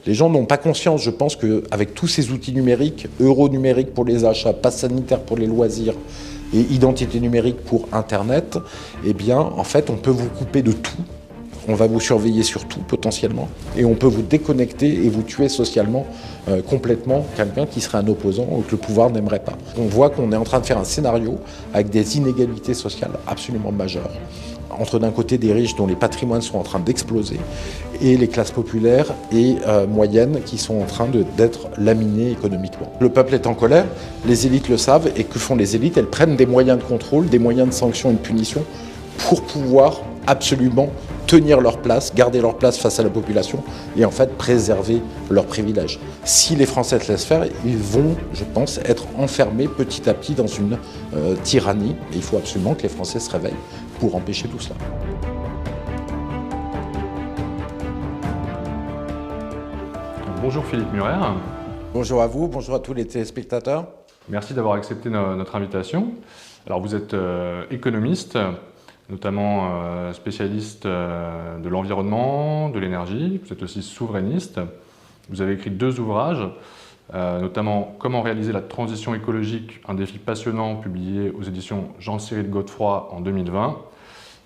Les gens n'ont pas conscience, je pense, qu'avec tous ces outils numériques, euro numérique pour les achats, passe sanitaire pour les loisirs et identité numérique pour Internet, eh bien, en fait, on peut vous couper de tout. On va vous surveiller sur tout, potentiellement, et on peut vous déconnecter et vous tuer socialement complètement quelqu'un qui serait un opposant ou que le pouvoir n'aimerait pas. On voit qu'on est en train de faire un scénario avec des inégalités sociales absolument majeures. Entre d'un côté des riches dont les patrimoines sont en train d'exploser et les classes populaires et moyennes qui sont en train d'être laminées économiquement. Le peuple est en colère, les élites le savent, et que font les élites? Elles prennent des moyens de contrôle, des moyens de sanction et de punition pour pouvoir absolument tenir leur place, garder leur place face à la population et en fait préserver leurs privilèges. Si les Français se laissent faire, ils vont, je pense, être enfermés petit à petit dans une tyrannie. Et il faut absolument que les Français se réveillent pour empêcher tout cela. Bonjour Philippe Murer. Bonjour à vous, bonjour à tous les téléspectateurs. Merci d'avoir accepté notre invitation. Alors vous êtes économiste, notamment spécialiste de l'environnement, de l'énergie. Vous êtes aussi souverainiste. Vous avez écrit 2 ouvrages, notamment « Comment réaliser la transition écologique, un défi passionnant » publié aux éditions Jean-Cyril Godefroy en 2020,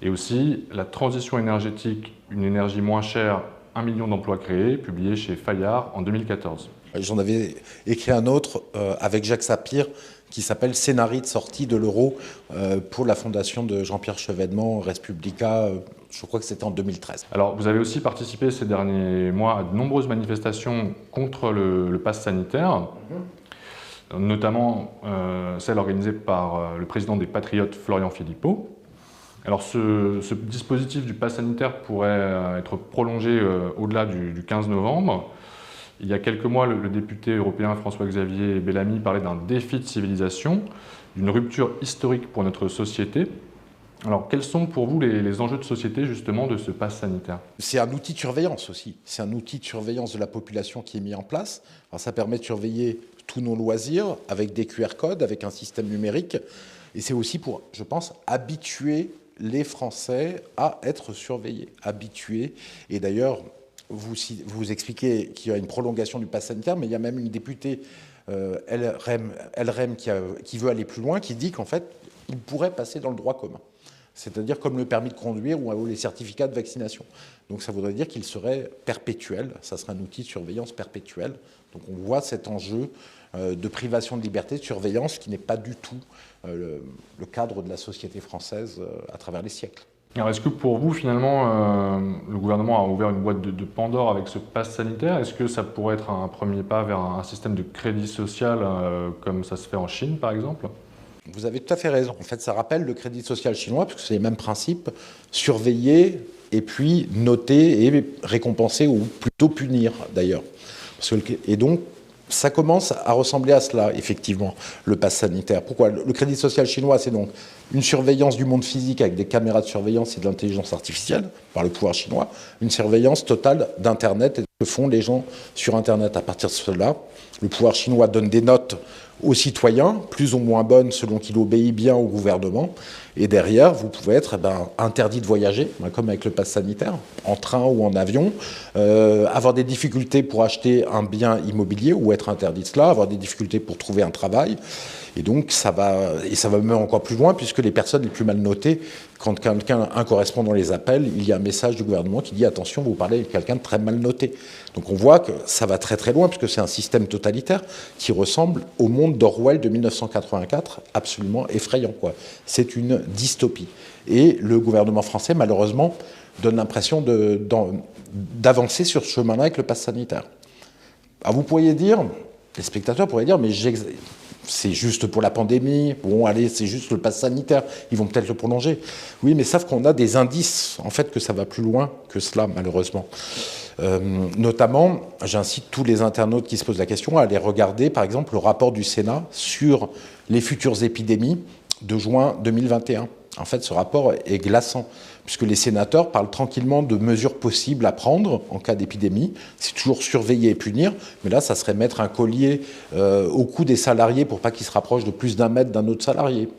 et aussi « La transition énergétique, une énergie moins chère, 1 million d'emplois créés » publié chez Fayard en 2014. J'en avais écrit un autre avec Jacques Sapir qui s'appelle « Scénarii de sortie de l'euro » pour la fondation de Jean-Pierre Chevènement, Respublica, je crois que c'était en 2013. Alors vous avez aussi participé ces derniers mois à de nombreuses manifestations contre le pass sanitaire, notamment celle organisée par le président des Patriotes, Florian Philippot. Alors ce dispositif du pass sanitaire pourrait être prolongé au-delà du 15 novembre. Il y a quelques mois, le député européen François-Xavier Bellamy parlait d'un défi de civilisation, d'une rupture historique pour notre société. Alors, quels sont pour vous les enjeux de société, justement, de ce pass sanitaire? C'est un outil de surveillance aussi. C'est un outil de surveillance de la population qui est mis en place. Alors, ça permet de surveiller tous nos loisirs avec des QR codes, avec un système numérique. Et c'est aussi pour, je pense, habituer les Français à être surveillés, habitués. Et d'ailleurs, vous expliquez qu'il y a une prolongation du pass sanitaire, mais il y a même une députée LREM qui veut aller plus loin, qui dit qu'en fait, il pourrait passer dans le droit commun. C'est-à-dire comme le permis de conduire ou les certificats de vaccination. Donc ça voudrait dire qu'il serait perpétuel, ça serait un outil de surveillance perpétuelle. Donc on voit cet enjeu de privation de liberté, de surveillance, qui n'est pas du tout le cadre de la société française à travers les siècles. Alors est-ce que pour vous, finalement, le gouvernement a ouvert une boîte de Pandore avec ce pass sanitaire? Est-ce que ça pourrait être un premier pas vers un système de crédit social comme ça se fait en Chine, par exemple? Vous avez tout à fait raison. En fait, ça rappelle le crédit social chinois, parce que c'est les mêmes principes, surveiller et puis noter et récompenser, ou plutôt punir d'ailleurs. Et donc, ça commence à ressembler à cela, effectivement, le pass sanitaire. Pourquoi? Le crédit social chinois, c'est donc une surveillance du monde physique avec des caméras de surveillance et de l'intelligence artificielle par le pouvoir chinois, une surveillance totale d'Internet et de ce que font les gens sur Internet. À partir de cela, le pouvoir chinois donne des notes aux citoyens, plus ou moins bonnes selon qu'il obéit bien au gouvernement. Et derrière, vous pouvez être interdit de voyager, comme avec le pass sanitaire, en train ou en avion, avoir des difficultés pour acheter un bien immobilier ou être interdit de cela, avoir des difficultés pour trouver un travail. Et donc ça va même encore plus loin, puisque les personnes les plus mal notées, quand un correspondant les appelle, il y a un message du gouvernement qui dit « Attention, vous parlez avec quelqu'un de très mal noté ». Donc on voit que ça va très très loin, puisque c'est un système totalitaire qui ressemble au monde d'Orwell de 1984, absolument effrayant, quoi. C'est une dystopie. Et le gouvernement français, malheureusement, donne l'impression d'avancer sur ce chemin-là avec le pass sanitaire. Alors vous pourriez dire, les spectateurs pourraient dire, mais c'est juste pour la pandémie, bon allez, c'est juste le pass sanitaire, ils vont peut-être le prolonger. Oui, mais savent qu'on a des indices, en fait, que ça va plus loin que cela, malheureusement. Notamment, j'incite tous les internautes qui se posent la question à aller regarder, par exemple, le rapport du Sénat sur les futures épidémies de juin 2021. En fait, ce rapport est glaçant, puisque les sénateurs parlent tranquillement de mesures possibles à prendre en cas d'épidémie. C'est toujours surveiller et punir, mais là, ça serait mettre un collier au cou des salariés pour pas qu'ils se rapprochent de plus d'1 mètre d'un autre salarié.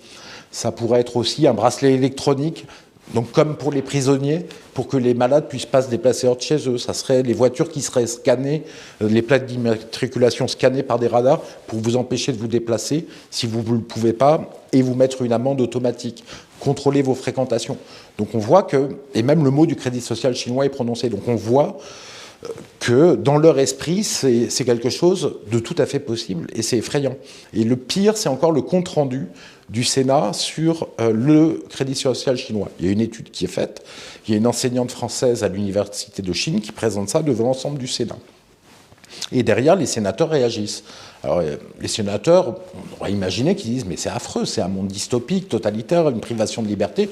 Ça pourrait être aussi un bracelet électronique Donc comme pour les prisonniers, pour que les malades puissent pas se déplacer hors de chez eux. Ça serait les voitures qui seraient scannées, les plaques d'immatriculation scannées par des radars pour vous empêcher de vous déplacer si vous ne le pouvez pas et vous mettre une amende automatique. Contrôler vos fréquentations. Donc on voit que, et même le mot du Crédit social chinois est prononcé, donc on voit que dans leur esprit, c'est quelque chose de tout à fait possible et c'est effrayant. Et le pire, c'est encore le compte-rendu du Sénat sur le Crédit social chinois. Il y a une étude qui est faite, il y a une enseignante française à l'Université de Chine qui présente ça devant l'ensemble du Sénat. Et derrière, les sénateurs réagissent. Alors, les sénateurs, on aurait imaginé qu'ils disent « mais c'est affreux, c'est un monde dystopique, totalitaire, une privation de liberté ».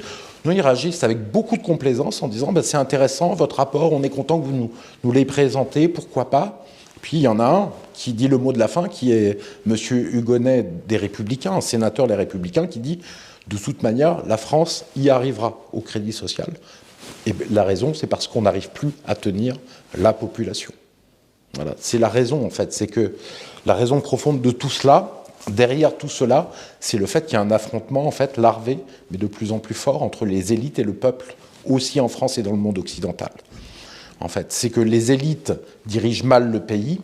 Non, ils réagissent avec beaucoup de complaisance en disant « c'est intéressant, votre rapport, on est content que vous nous l'ayez présenté, pourquoi pas ». Puis il y en a un qui dit le mot de la fin, qui est M. Hugonnet des Républicains, un sénateur des Républicains, qui dit « de toute manière, la France y arrivera au crédit social ». Et la raison, c'est parce qu'on n'arrive plus à tenir la population. Voilà, c'est la raison en fait, c'est que la raison profonde de tout cela, derrière tout cela, c'est le fait qu'il y a un affrontement en fait larvé, mais de plus en plus fort entre les élites et le peuple, aussi en France et dans le monde occidental. En fait, c'est que les élites dirigent mal le pays,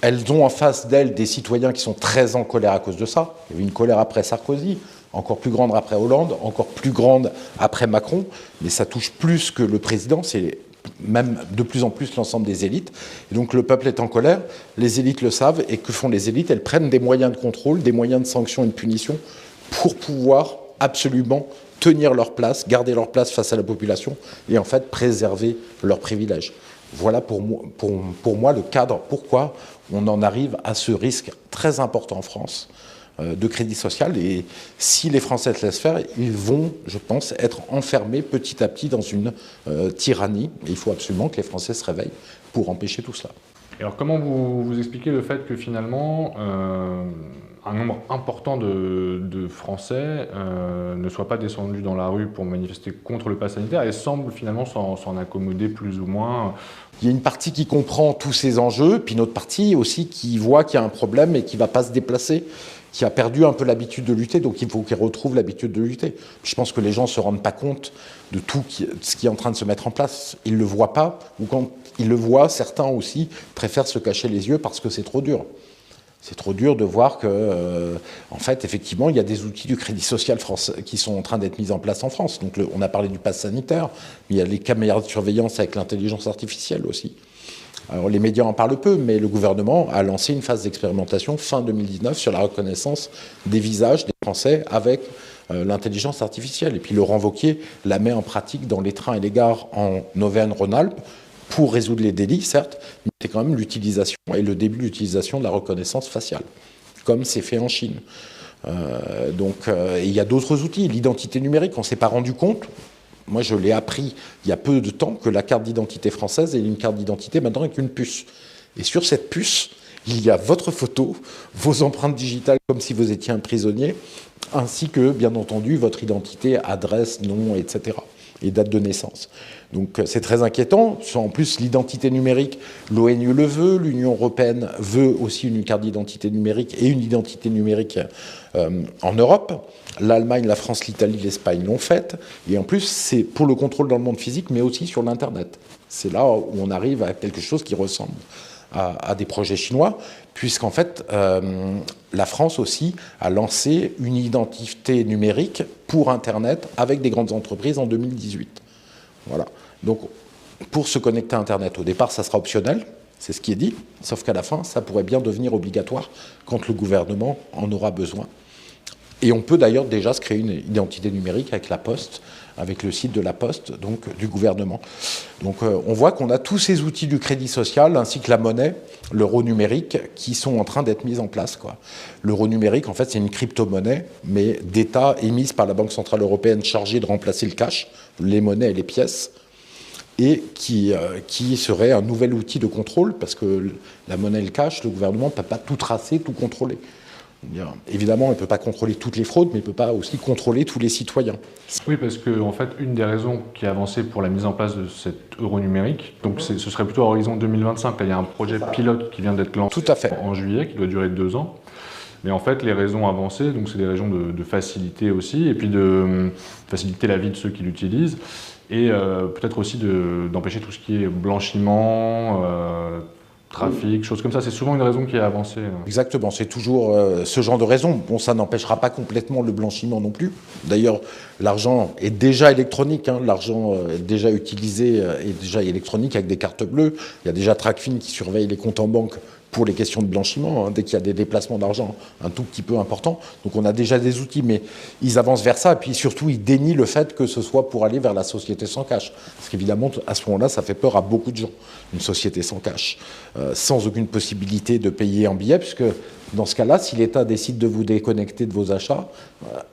elles ont en face d'elles des citoyens qui sont très en colère à cause de ça. Il y avait une colère après Sarkozy, encore plus grande après Hollande, encore plus grande après Macron, mais ça touche plus que le président, c'est même de plus en plus l'ensemble des élites. Et donc le peuple est en colère, les élites le savent, et que font les élites? Elles prennent des moyens de contrôle, des moyens de sanction et de punition pour pouvoir absolument tenir leur place, garder leur place face à la population et en fait préserver leurs privilèges. Voilà pour moi le cadre, pourquoi on en arrive à ce risque très important en France de crédit social. Et si les Français se laissent faire, ils vont, je pense, être enfermés petit à petit dans une tyrannie. Et il faut absolument que les Français se réveillent pour empêcher tout cela. Et alors comment vous expliquez le fait que finalement un nombre important de Français ne soient pas descendus dans la rue pour manifester contre le pass sanitaire et semblent finalement s'en accommoder plus ou moins? Il y a une partie qui comprend tous ces enjeux, puis une autre partie aussi qui voit qu'il y a un problème et qui ne va pas se déplacer, qui a perdu un peu l'habitude de lutter, donc il faut qu'ils retrouvent l'habitude de lutter. Je pense que les gens ne se rendent pas compte de tout ce qui est en train de se mettre en place. Ils ne le voient pas, ou quand ils le voient, certains aussi préfèrent se cacher les yeux parce que c'est trop dur. C'est trop dur de voir que, en fait, effectivement, il y a des outils du crédit social français qui sont en train d'être mis en place en France. Donc, on a parlé du pass sanitaire, mais il y a les caméras de surveillance avec l'intelligence artificielle aussi. Alors, les médias en parlent peu, mais le gouvernement a lancé une phase d'expérimentation fin 2019 sur la reconnaissance des visages des Français avec l'intelligence artificielle. Et puis, Laurent Wauquiez la met en pratique dans les trains et les gares en Auvergne-Rhône-Alpes, pour résoudre les délits, certes, mais c'est quand même l'utilisation et le début de l'utilisation de la reconnaissance faciale, comme c'est fait en Chine. Il y a d'autres outils. L'identité numérique, on ne s'est pas rendu compte. Moi, je l'ai appris il y a peu de temps que la carte d'identité française est une carte d'identité maintenant avec une puce. Et sur cette puce, il y a votre photo, vos empreintes digitales comme si vous étiez un prisonnier, ainsi que, bien entendu, votre identité, adresse, nom, etc. et date de naissance. Donc c'est très inquiétant. En plus, l'identité numérique, l'ONU le veut, l'Union européenne veut aussi une carte d'identité numérique et une identité numérique en Europe. L'Allemagne, la France, l'Italie, l'Espagne l'ont faite. Et en plus, c'est pour le contrôle dans le monde physique, mais aussi sur l'Internet. C'est là où on arrive à quelque chose qui ressemble à des projets chinois, puisqu'en fait, la France aussi a lancé une identité numérique pour Internet avec des grandes entreprises en 2018. Voilà. Donc, pour se connecter à Internet, au départ, ça sera optionnel, c'est ce qui est dit, sauf qu'à la fin, ça pourrait bien devenir obligatoire quand le gouvernement en aura besoin. Et on peut d'ailleurs déjà se créer une identité numérique avec la Poste, avec le site de la Poste, donc du gouvernement. Donc on voit qu'on a tous ces outils du crédit social, ainsi que la monnaie, l'euro numérique, qui sont en train d'être mis en place, quoi. L'euro numérique, en fait, c'est une crypto-monnaie, mais d'État émise par la Banque Centrale Européenne chargée de remplacer le cash, les monnaies et les pièces, et qui serait un nouvel outil de contrôle, parce que la monnaie et le cash, le gouvernement ne peut pas tout tracer, tout contrôler. Évidemment, il ne peut pas contrôler toutes les fraudes, mais il ne peut pas aussi contrôler tous les citoyens. Oui, parce que en fait, une des raisons qui est avancée pour la mise en place de cet euro numérique, donc ce serait plutôt à horizon 2025. Là, il y a un projet pilote qui vient d'être lancé en juillet, qui doit durer 2 ans. Mais en fait, les raisons avancées, donc c'est des raisons de facilité aussi, et puis de faciliter la vie de ceux qui l'utilisent, et peut-être aussi d'empêcher tout ce qui est blanchiment, trafic, choses comme ça. C'est souvent une raison qui est avancée. Exactement, c'est toujours ce genre de raison. Bon, ça n'empêchera pas complètement le blanchiment non plus. D'ailleurs, l'argent est déjà électronique, hein. L'argent est déjà utilisé et déjà électronique avec des cartes bleues. Il y a déjà Tracfin qui surveille les comptes en banque pour les questions de blanchiment, hein, dès qu'il y a des déplacements d'argent un tout petit peu importants. Donc on a déjà des outils, mais ils avancent vers ça, et puis surtout ils dénient le fait que ce soit pour aller vers la société sans cash. Parce qu'évidemment, à ce moment-là, ça fait peur à beaucoup de gens, une société sans cash, sans aucune possibilité de payer en billets, puisque dans ce cas-là, si l'État décide de vous déconnecter de vos achats,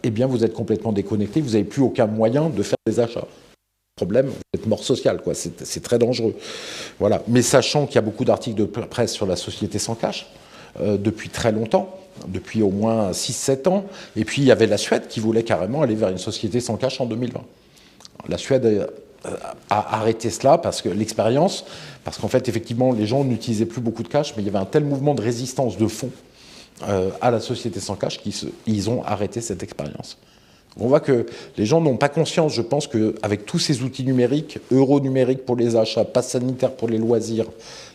eh bien vous êtes complètement déconnecté, vous n'avez plus aucun moyen de faire des achats. Problème, vous êtes mort social, quoi. C'est très dangereux. Voilà. Mais sachant qu'il y a beaucoup d'articles de presse sur la société sans cash, depuis très longtemps, depuis au moins 6-7 ans, et puis il y avait la Suède qui voulait carrément aller vers une société sans cash en 2020. La Suède a arrêté cela parce que l'expérience, parce qu'en fait, effectivement, les gens n'utilisaient plus beaucoup de cash, mais il y avait un tel mouvement de résistance de fond à la société sans cash qu'ils ont arrêté cette expérience. On voit que les gens n'ont pas conscience, je pense, qu'avec tous ces outils numériques, euro numérique pour les achats, passe sanitaire pour les loisirs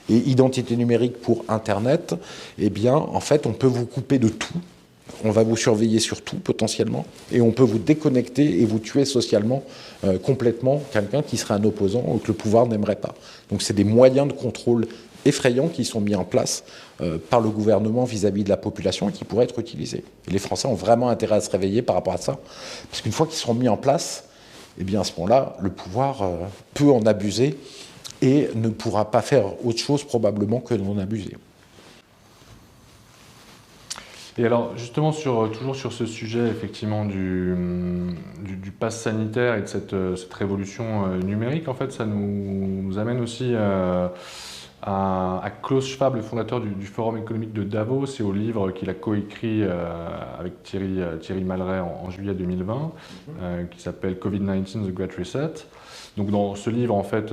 et identité numérique pour Internet, eh bien, en fait, on peut vous couper de tout. On va vous surveiller sur tout, potentiellement, et on peut vous déconnecter et vous tuer socialement complètement quelqu'un qui serait un opposant ou que le pouvoir n'aimerait pas. Donc, c'est des moyens de contrôle effrayants qui sont mis en place par le gouvernement vis-à-vis de la population et qui pourraient être utilisés. Et les Français ont vraiment intérêt à se réveiller par rapport à ça, parce qu'une fois qu'ils seront mis en place, eh bien à ce moment-là, le pouvoir peut en abuser et ne pourra pas faire autre chose probablement que d'en abuser. Et alors, justement, toujours sur ce sujet, effectivement, du pass sanitaire et de cette révolution numérique, en fait, ça nous amène aussi à Klaus Schwab, le fondateur du Forum économique de Davos, et au livre qu'il a coécrit avec Thierry Malret en juillet 2020, qui s'appelle Covid-19, The Great Reset. Donc dans ce livre, en fait,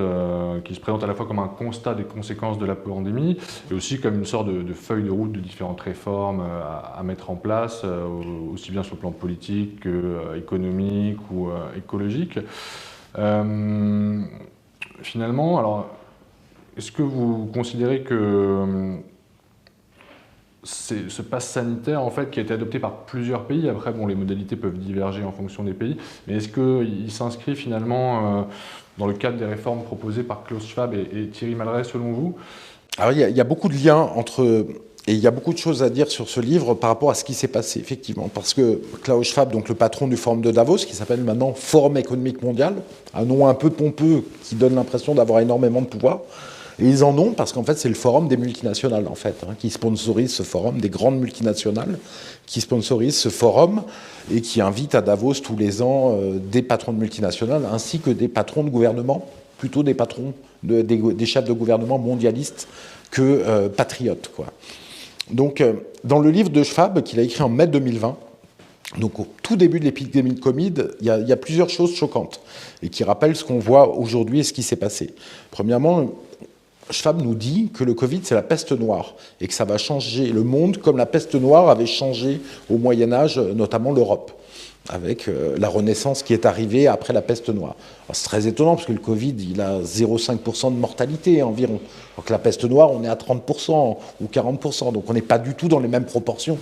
qui se présente à la fois comme un constat des conséquences de la pandémie, et aussi comme une sorte de feuille de route de différentes réformes à mettre en place, aussi bien sur le plan politique qu'économique ou écologique. Finalement, alors, est-ce que vous considérez que ce pass sanitaire, en fait, qui a été adopté par plusieurs pays, après, bon, les modalités peuvent diverger en fonction des pays, mais est-ce qu'il s'inscrit finalement dans le cadre des réformes proposées par Klaus Schwab et Thierry Malret, selon vous? Alors, il y a beaucoup de liens entre... Et il y a beaucoup de choses à dire sur ce livre par rapport à ce qui s'est passé, effectivement. Parce que Klaus Schwab, donc le patron du Forum de Davos, qui s'appelle maintenant Forum économique mondial, un nom un peu pompeux qui donne l'impression d'avoir énormément de pouvoir. Et ils en ont parce qu'en fait, c'est le forum des multinationales, en fait, qui sponsorise ce forum, des grandes multinationales qui sponsorisent ce forum et qui invitent à Davos tous les ans des patrons de multinationales ainsi que des patrons de gouvernement, plutôt des patrons, des chefs de gouvernement mondialistes que patriotes, quoi. Donc, dans le livre de Schwab, qu'il a écrit en mai 2020, donc au tout début de l'épidémie de Covid, il y a plusieurs choses choquantes et qui rappellent ce qu'on voit aujourd'hui et ce qui s'est passé. Premièrement, Schwab nous dit que le Covid, c'est la peste noire et que ça va changer le monde comme la peste noire avait changé au Moyen-Âge, notamment l'Europe, avec la Renaissance qui est arrivée après la peste noire. C'est très étonnant parce que le Covid, il a 0,5% de mortalité environ. Alors que la peste noire, on est à 30% ou 40%. Donc on n'est pas du tout dans les mêmes proportions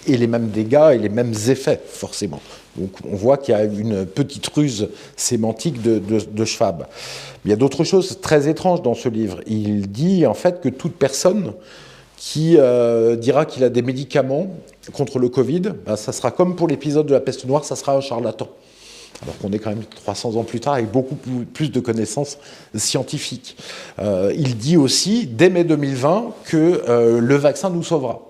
et les mêmes dégâts et les mêmes effets, forcément. Donc on voit qu'il y a une petite ruse sémantique de Schwab. Il y a d'autres choses très étranges dans ce livre. Il dit en fait que toute personne qui dira qu'il a des médicaments contre le Covid, ben, ça sera comme pour l'épisode de la peste noire, ça sera un charlatan. Alors qu'on est quand même 300 ans plus tard avec beaucoup plus de connaissances scientifiques. Il dit aussi, dès mai 2020, que le vaccin nous sauvera.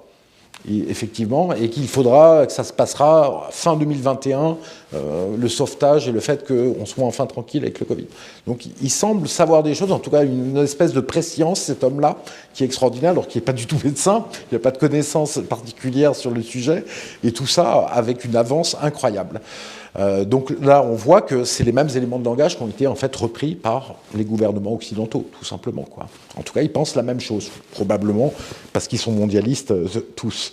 Et effectivement, et qu'il faudra, que ça se passera fin 2021, le sauvetage et le fait qu'on soit enfin tranquille avec le Covid. Donc il semble savoir des choses, en tout cas une espèce de prescience, cet homme-là, qui est extraordinaire, alors qu'il n'est pas du tout médecin, il n'a pas de connaissances particulières sur le sujet, et tout ça avec une avance incroyable. Donc là, on voit que c'est les mêmes éléments de langage qui ont été en fait repris par les gouvernements occidentaux, tout simplement, quoi. En tout cas, ils pensent la même chose, probablement, parce qu'ils sont mondialistes tous.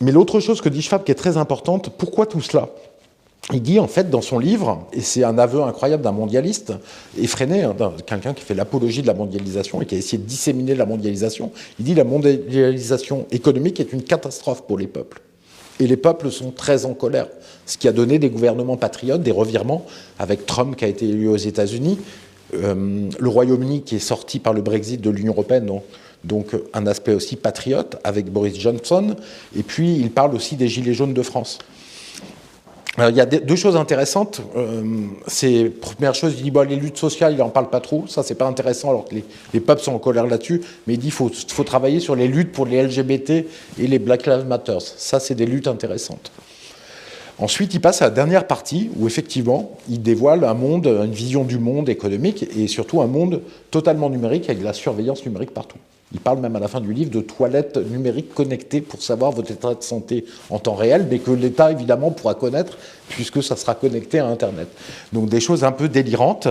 Mais l'autre chose que dit Schwab qui est très importante, pourquoi tout cela ? Il dit en fait dans son livre, et c'est un aveu incroyable d'un mondialiste effréné, quelqu'un qui fait l'apologie de la mondialisation et qui a essayé de disséminer la mondialisation, il dit la mondialisation économique est une catastrophe pour les peuples. Et les peuples sont très en colère, ce qui a donné des gouvernements patriotes, des revirements, avec Trump qui a été élu aux États-Unis, le Royaume-Uni qui est sorti par le Brexit de l'Union européenne, donc un aspect aussi patriote avec Boris Johnson, et puis il parle aussi des Gilets jaunes de France. Alors, il y a deux choses intéressantes. Première chose, il dit les luttes sociales, il n'en parle pas trop. Ça, c'est pas intéressant alors que les peuples sont en colère là-dessus. Mais il dit qu'il faut travailler sur les luttes pour les LGBT et les Black Lives Matter. Ça, c'est des luttes intéressantes. Ensuite, il passe à la dernière partie où, effectivement, il dévoile un monde, une vision du monde économique et surtout un monde totalement numérique avec de la surveillance numérique partout. Il parle même à la fin du livre de toilettes numériques connectées pour savoir votre état de santé en temps réel, mais que l'État, évidemment, pourra connaître puisque ça sera connecté à Internet. Donc des choses un peu délirantes.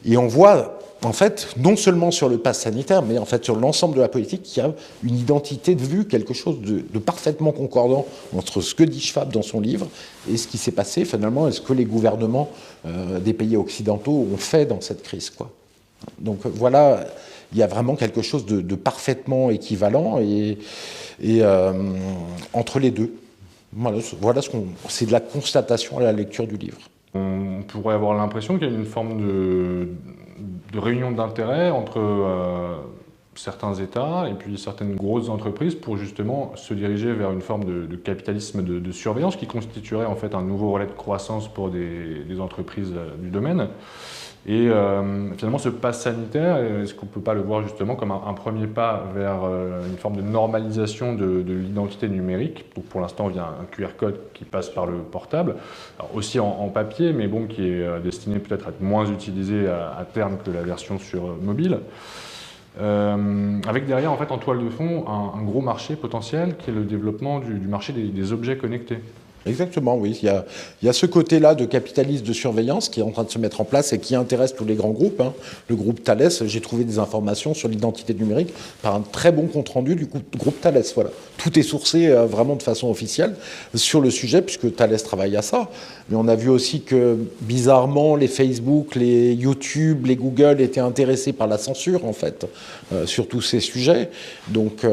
Et on voit, en fait, non seulement sur le pass sanitaire, mais en fait sur l'ensemble de la politique, qu'il y a une identité de vue, quelque chose de parfaitement concordant entre ce que dit Schwab dans son livre et ce qui s'est passé, finalement, et ce que les gouvernements des pays occidentaux ont fait dans cette crise, quoi. Donc voilà, il y a vraiment quelque chose de parfaitement équivalent entre les deux. Voilà c'est de la constatation à la lecture du livre. On pourrait avoir l'impression qu'il y a une forme de réunion d'intérêts entre certains États et puis certaines grosses entreprises pour justement se diriger vers une forme de capitalisme de surveillance qui constituerait en fait un nouveau relais de croissance pour des entreprises du domaine. Et finalement, ce pass sanitaire, est-ce qu'on ne peut pas le voir justement comme un premier pas vers une forme de normalisation de l'identité numérique? Donc pour l'instant, il y a un QR code qui passe par le portable, alors aussi en papier, mais bon, qui est destiné peut-être à être moins utilisé à terme que la version sur mobile. Avec derrière, en fait, en toile de fond, un gros marché potentiel qui est le développement du marché des objets connectés. Exactement, oui. Il y a ce côté-là de capitalisme de surveillance qui est en train de se mettre en place et qui intéresse tous les grands groupes. Le groupe Thales, j'ai trouvé des informations sur l'identité numérique par un très bon compte-rendu du groupe Thales. Voilà. Tout est sourcé vraiment de façon officielle sur le sujet, puisque Thales travaille à ça. Mais on a vu aussi que, bizarrement, les Facebook, les YouTube, les Google étaient intéressés par la censure, en fait, sur tous ces sujets. Donc,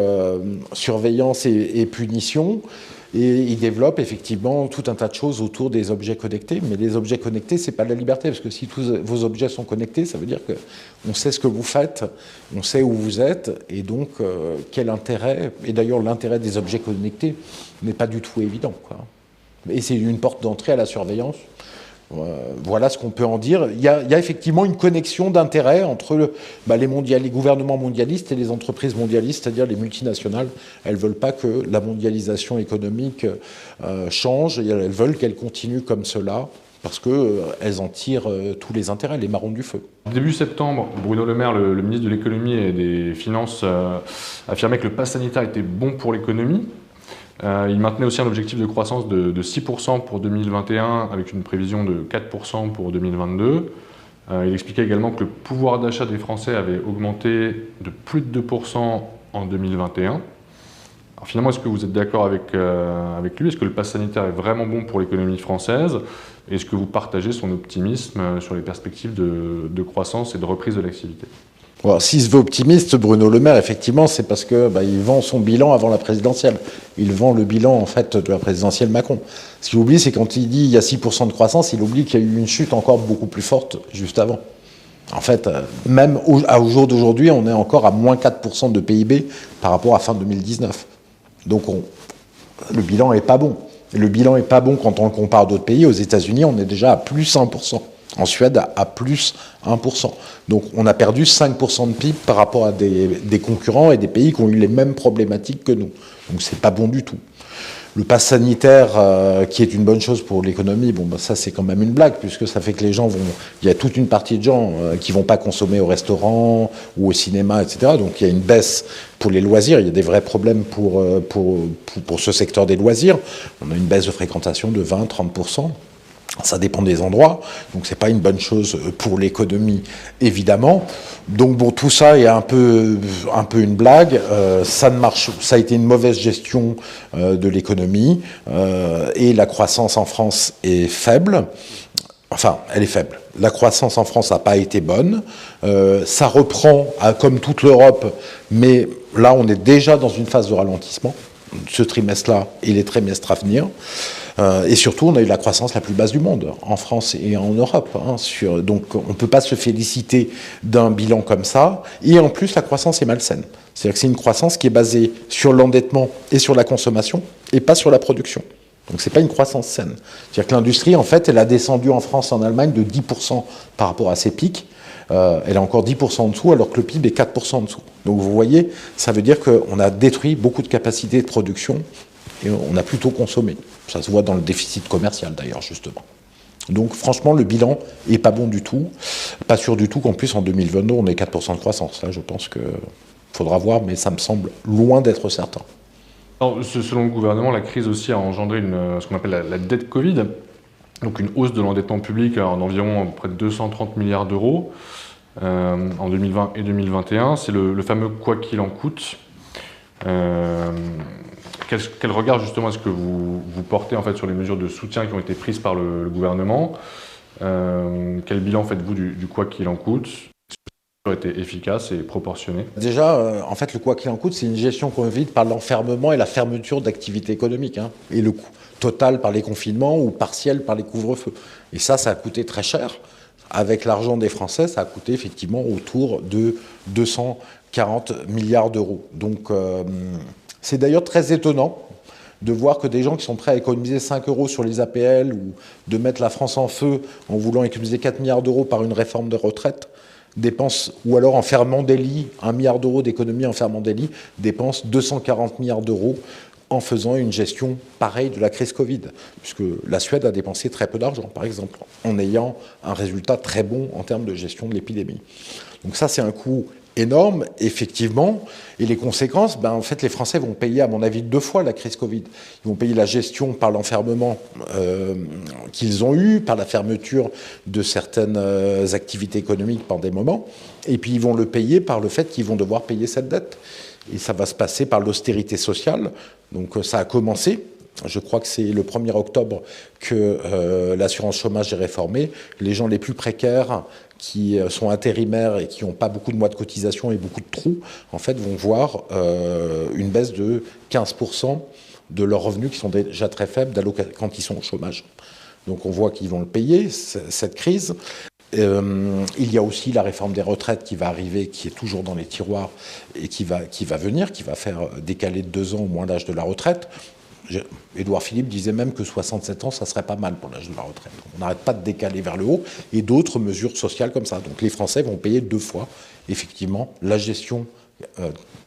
surveillance et punition. Et il développe effectivement tout un tas de choses autour des objets connectés. Mais les objets connectés, c'est pas la liberté, parce que si tous vos objets sont connectés, ça veut dire qu'on sait ce que vous faites, on sait où vous êtes, et donc quel intérêt. Et d'ailleurs, l'intérêt des objets connectés n'est pas du tout évident, quoi. Et c'est une porte d'entrée à la surveillance. Voilà ce qu'on peut en dire. Il y a effectivement une connexion d'intérêts entre les gouvernements mondialistes et les entreprises mondialistes, c'est-à-dire les multinationales. Elles ne veulent pas que la mondialisation économique change, et elles veulent qu'elle continue comme cela, parce qu'elles en tirent tous les intérêts, les marrons du feu. Début septembre, Bruno Le Maire, le ministre de l'économie et des finances, affirmait que le pass sanitaire était bon pour l'économie. Il maintenait aussi un objectif de croissance de 6% pour 2021 avec une prévision de 4% pour 2022. Il expliquait également que le pouvoir d'achat des Français avait augmenté de plus de 2% en 2021. Alors finalement, est-ce que vous êtes d'accord avec lui? Est-ce que le pass sanitaire est vraiment bon pour l'économie française? Est-ce que vous partagez son optimisme sur les perspectives de croissance et de reprise de l'activité? Alors, s'il se veut optimiste, Bruno Le Maire, effectivement, c'est parce qu'il vend son bilan avant la présidentielle. Il vend le bilan, en fait, de la présidentielle Macron. Ce qu'il oublie, c'est quand il dit il y a 6% de croissance, il oublie qu'il y a eu une chute encore beaucoup plus forte juste avant. En fait, même au jour d'aujourd'hui, on est encore à moins 4% de PIB par rapport à fin 2019. Donc, le bilan n'est pas bon. Et le bilan n'est pas bon quand on le compare à d'autres pays. Aux États-Unis, on est déjà à plus 1%. En Suède, à plus 1%. Donc on a perdu 5% de PIB par rapport à des concurrents et des pays qui ont eu les mêmes problématiques que nous. Donc c'est pas bon du tout. Le pass sanitaire, qui est une bonne chose pour l'économie, ça c'est quand même une blague, puisque ça fait que les gens vont... Il y a toute une partie de gens qui vont pas consommer au restaurant ou au cinéma, etc. Donc il y a une baisse pour les loisirs. Il y a des vrais problèmes pour ce secteur des loisirs. On a une baisse de fréquentation de 20-30%. Ça dépend des endroits, donc c'est pas une bonne chose pour l'économie, évidemment. Donc bon, tout ça est un peu une blague. Ça ne marche, ça a été une mauvaise gestion de l'économie et la croissance en France est faible. Enfin, elle est faible. La croissance en France n'a pas été bonne. Ça reprend comme toute l'Europe, mais là, on est déjà dans une phase de ralentissement, ce trimestre-là et les trimestres à venir. Et surtout, on a eu la croissance la plus basse du monde, en France et en Europe. Donc, on ne peut pas se féliciter d'un bilan comme ça. Et en plus, la croissance est malsaine. C'est-à-dire que c'est une croissance qui est basée sur l'endettement et sur la consommation, et pas sur la production. Donc, ce n'est pas une croissance saine. C'est-à-dire que l'industrie, en fait, elle a descendu en France et en Allemagne de 10% par rapport à ses pics. Elle est encore 10% en dessous, alors que le PIB est 4% en dessous. Donc, vous voyez, ça veut dire qu'on a détruit beaucoup de capacités de production et on a plutôt consommé. Ça se voit dans le déficit commercial, d'ailleurs, justement. Donc, franchement, le bilan n'est pas bon du tout. Pas sûr du tout qu'en plus, en 2022, on ait 4% de croissance. Là, je pense qu'il faudra voir, mais ça me semble loin d'être certain. Alors, selon le gouvernement, la crise aussi a engendré ce qu'on appelle la dette Covid, donc une hausse de l'endettement public en environ près de 230 milliards d'euros en 2020 et 2021. C'est le fameux « quoi qu'il en coûte ». Quel regard justement est-ce que vous portez en fait sur les mesures de soutien qui ont été prises par le gouvernement? Quel bilan faites-vous du quoi qu'il en coûte? Est-ce que ça a été efficace et proportionné? Déjà, en fait, le quoi qu'il en coûte, c'est une gestion qu'on évite par l'enfermement et la fermeture d'activités économiques, et le coût total par les confinements ou partiel par les couvre-feux. Et ça a coûté très cher. Avec l'argent des Français, ça a coûté effectivement autour de 240 milliards d'euros. Donc, c'est d'ailleurs très étonnant de voir que des gens qui sont prêts à économiser 5 euros sur les APL ou de mettre la France en feu en voulant économiser 4 milliards d'euros par une réforme de retraite, dépensent, ou alors en fermant des lits, 1 milliard d'euros d'économie en fermant des lits, dépensent 240 milliards d'euros en faisant une gestion pareille de la crise Covid. Puisque la Suède a dépensé très peu d'argent, par exemple, en ayant un résultat très bon en termes de gestion de l'épidémie. Donc ça, c'est un coût énorme, effectivement, et les conséquences, en fait, les Français vont payer, à mon avis, 2 fois la crise Covid. Ils vont payer la gestion par l'enfermement qu'ils ont eu, par la fermeture de certaines activités économiques pendant des moments, et puis ils vont le payer par le fait qu'ils vont devoir payer cette dette. Et ça va se passer par l'austérité sociale. Donc ça a commencé. Je crois que c'est le 1er octobre que l'assurance chômage est réformée. Les gens les plus précaires qui sont intérimaires et qui n'ont pas beaucoup de mois de cotisation et beaucoup de trous, en fait, vont voir une baisse de 15% de leurs revenus qui sont déjà très faibles quand ils sont au chômage. Donc on voit qu'ils vont le payer, cette crise. Il y a aussi la réforme des retraites qui va arriver, qui est toujours dans les tiroirs et qui va venir, qui va faire décaler de 2 ans au moins l'âge de la retraite. Édouard Philippe disait même que 67 ans, ça serait pas mal pour l'âge de la retraite. On n'arrête pas de décaler vers le haut, et d'autres mesures sociales comme ça. Donc les Français vont payer 2 fois, effectivement, la gestion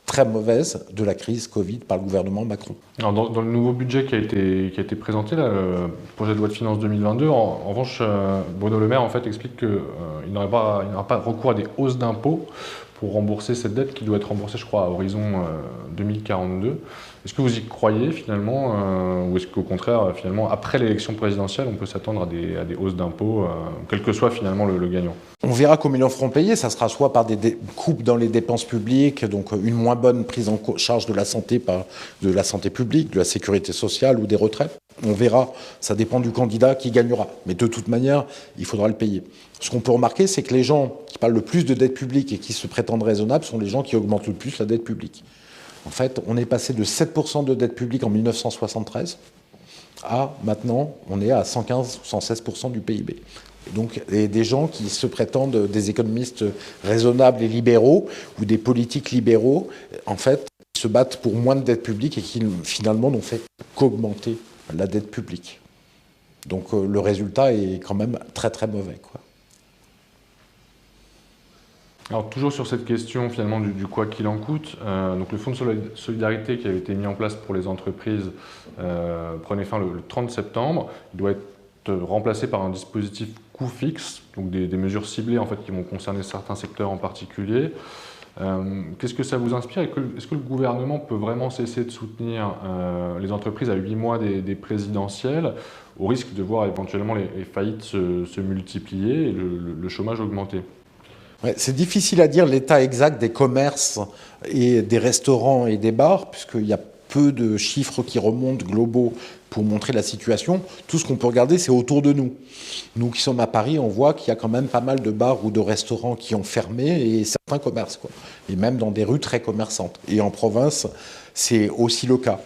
très mauvaise de la crise Covid par le gouvernement Macron. Alors dans le nouveau budget qui a été présenté, là, le projet de loi de finances 2022, en revanche, Bruno Le Maire en fait, explique qu'il n'aura pas recours à des hausses d'impôts pour rembourser cette dette qui doit être remboursée, je crois, à horizon 2042. Est-ce que vous y croyez finalement, ou est-ce qu'au contraire, finalement, après l'élection présidentielle, on peut s'attendre à des hausses d'impôts, quel que soit finalement le gagnant? On verra comment ils le feront payer. Ça sera soit par des coupes dans les dépenses publiques, donc une moins bonne prise en charge de la santé publique, de la sécurité sociale ou des retraites. On verra, ça dépend du candidat qui gagnera. Mais de toute manière, il faudra le payer. Ce qu'on peut remarquer, c'est que les gens qui parlent le plus de dette publique et qui se prétendent raisonnables sont les gens qui augmentent le plus la dette publique. En fait, on est passé de 7% de dette publique en 1973 à maintenant, on est à 115 ou 116% du PIB. Et donc, des gens qui se prétendent des économistes raisonnables et libéraux ou des politiques libéraux, en fait, se battent pour moins de dette publique et qui finalement n'ont fait qu'augmenter la dette publique. Donc, le résultat est quand même très très mauvais, quoi. Alors toujours sur cette question finalement du quoi qu'il en coûte, donc le fonds de solidarité qui avait été mis en place pour les entreprises prenait fin le 30 septembre. Il doit être remplacé par un dispositif coût fixe, donc des mesures ciblées en fait qui vont concerner certains secteurs en particulier. Qu'est-ce que ça vous inspire? Est-ce que le gouvernement peut vraiment cesser de soutenir les entreprises à 8 mois des présidentielles, au risque de voir éventuellement les faillites se multiplier et le chômage augmenter. Ouais, c'est difficile à dire l'état exact des commerces et des restaurants et des bars, puisqu'il y a peu de chiffres qui remontent globaux pour montrer la situation. Tout ce qu'on peut regarder, c'est autour de nous. Nous qui sommes à Paris, on voit qu'il y a quand même pas mal de bars ou de restaurants qui ont fermé et certains commerces, quoi. Et même dans des rues très commerçantes. Et en province, c'est aussi le cas.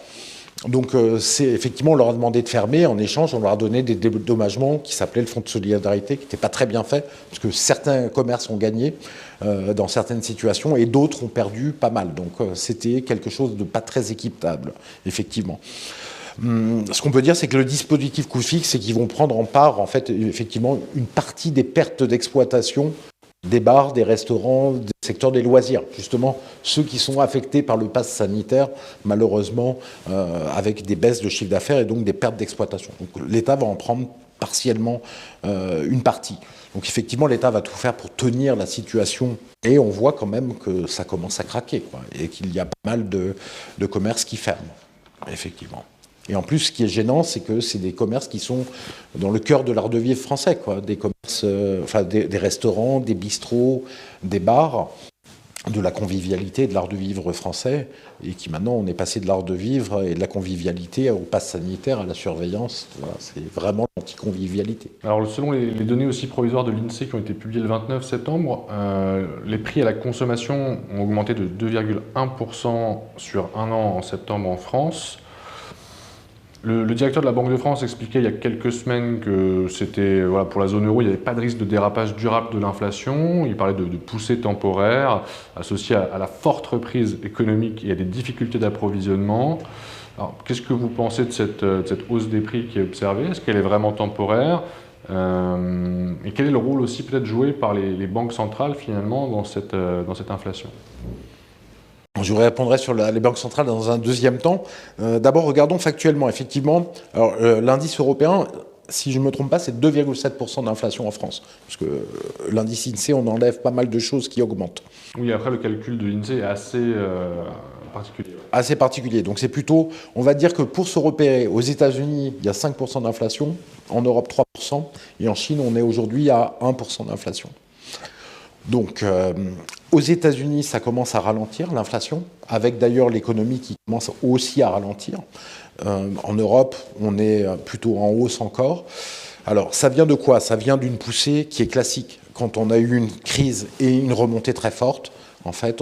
Donc, effectivement, on leur a demandé de fermer. En échange, on leur a donné des dédommagements qui s'appelaient le fonds de solidarité, qui n'était pas très bien fait, parce que certains commerces ont gagné dans certaines situations et d'autres ont perdu pas mal. Donc, c'était quelque chose de pas très équitable, effectivement. Ce qu'on peut dire, c'est que le dispositif coût fixe, c'est qu'ils vont prendre en part, en fait, effectivement, une partie des pertes d'exploitation des bars, des restaurants, des secteurs des loisirs. Justement, ceux qui sont affectés par le pass sanitaire, malheureusement, avec des baisses de chiffre d'affaires et donc des pertes d'exploitation. Donc l'État va en prendre partiellement une partie. Donc effectivement, l'État va tout faire pour tenir la situation. Et on voit quand même que ça commence à craquer, quoi, et qu'il y a pas mal de commerces qui ferment, effectivement. Et en plus, ce qui est gênant, c'est que c'est des commerces qui sont dans le cœur de l'art de vivre français, quoi. Des commerces, des restaurants, des bistrots, des bars, de la convivialité, de l'art de vivre français, et qui maintenant, on est passé de l'art de vivre et de la convivialité au pass sanitaire, à la surveillance. Voilà, c'est vraiment l'anticonvivialité. Alors, selon les données aussi provisoires de l'INSEE qui ont été publiées le 29 septembre, les prix à la consommation ont augmenté de 2,1% sur un an en septembre en France. Le directeur de la Banque de France expliquait il y a quelques semaines que c'était, voilà, pour la zone euro, il n'y avait pas de risque de dérapage durable de l'inflation. Il parlait de poussée temporaire associée à la forte reprise économique et à des difficultés d'approvisionnement. Alors, qu'est-ce que vous pensez de cette hausse des prix qui est observée? Est-ce qu'elle est vraiment temporaire? Et quel est le rôle aussi peut-être joué par les banques centrales finalement dans cette inflation? Je vous répondrai sur les banques centrales dans un deuxième temps. D'abord, regardons factuellement. Effectivement, l'indice européen, si je ne me trompe pas, c'est 2,7% d'inflation en France. Parce que l'indice INSEE, on enlève pas mal de choses qui augmentent. Oui, après, le calcul de l'INSEE est assez particulier. Assez particulier. Donc c'est plutôt, on va dire que pour se repérer, aux États-Unis, il y a 5% d'inflation, en Europe 3%, et en Chine, on est aujourd'hui à 1% d'inflation. Donc, aux États-Unis, ça commence à ralentir, l'inflation, avec d'ailleurs l'économie qui commence aussi à ralentir. En Europe, on est plutôt en hausse encore. Alors, ça vient de quoi? Ça vient d'une poussée qui est classique. Quand on a eu une crise et une remontée très forte, en fait,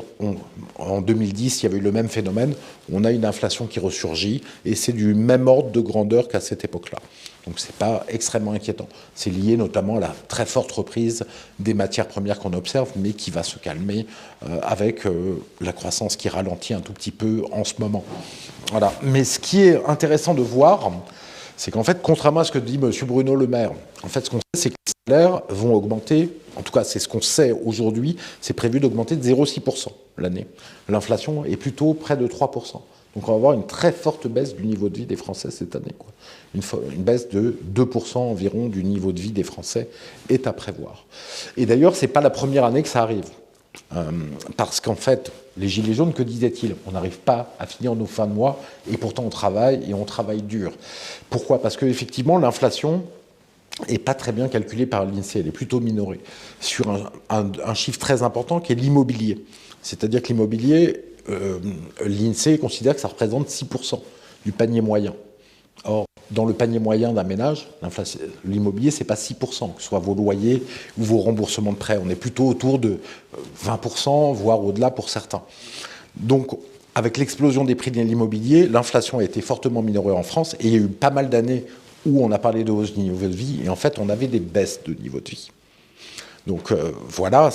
en 2010, il y avait eu le même phénomène. On a une inflation qui ressurgit et c'est du même ordre de grandeur qu'à cette époque-là. Donc ce n'est pas extrêmement inquiétant. C'est lié notamment à la très forte reprise des matières premières qu'on observe, mais qui va se calmer avec la croissance qui ralentit un tout petit peu en ce moment. Voilà. Mais ce qui est intéressant de voir, c'est qu'en fait, contrairement à ce que dit M. Bruno Le Maire, en fait, ce qu'on sait, c'est que les salaires vont augmenter, en tout cas, c'est ce qu'on sait aujourd'hui, c'est prévu d'augmenter de 0,6% l'année. L'inflation est plutôt près de 3%. Donc on va avoir une très forte baisse du niveau de vie des Français cette année, quoi. Une baisse de 2% environ du niveau de vie des Français est à prévoir. Et d'ailleurs, ce n'est pas la première année que ça arrive. Parce qu'en fait, les Gilets jaunes, que disaient-ils? On n'arrive pas à finir nos fins de mois et pourtant on travaille et on travaille dur. Pourquoi? Parce qu'effectivement, l'inflation n'est pas très bien calculée par l'INSEE, elle est plutôt minorée sur un chiffre très important qui est l'immobilier. C'est-à-dire que l'immobilier, l'INSEE considère que ça représente 6% du panier moyen. Or, dans le panier moyen d'un ménage, l'immobilier, ce n'est pas 6%, que ce soit vos loyers ou vos remboursements de prêts. On est plutôt autour de 20%, voire au-delà pour certains. Donc, avec l'explosion des prix de l'immobilier, l'inflation a été fortement minorée en France et il y a eu pas mal d'années où on a parlé de hausse du niveau de vie et en fait, on avait des baisses de niveau de vie. Donc voilà,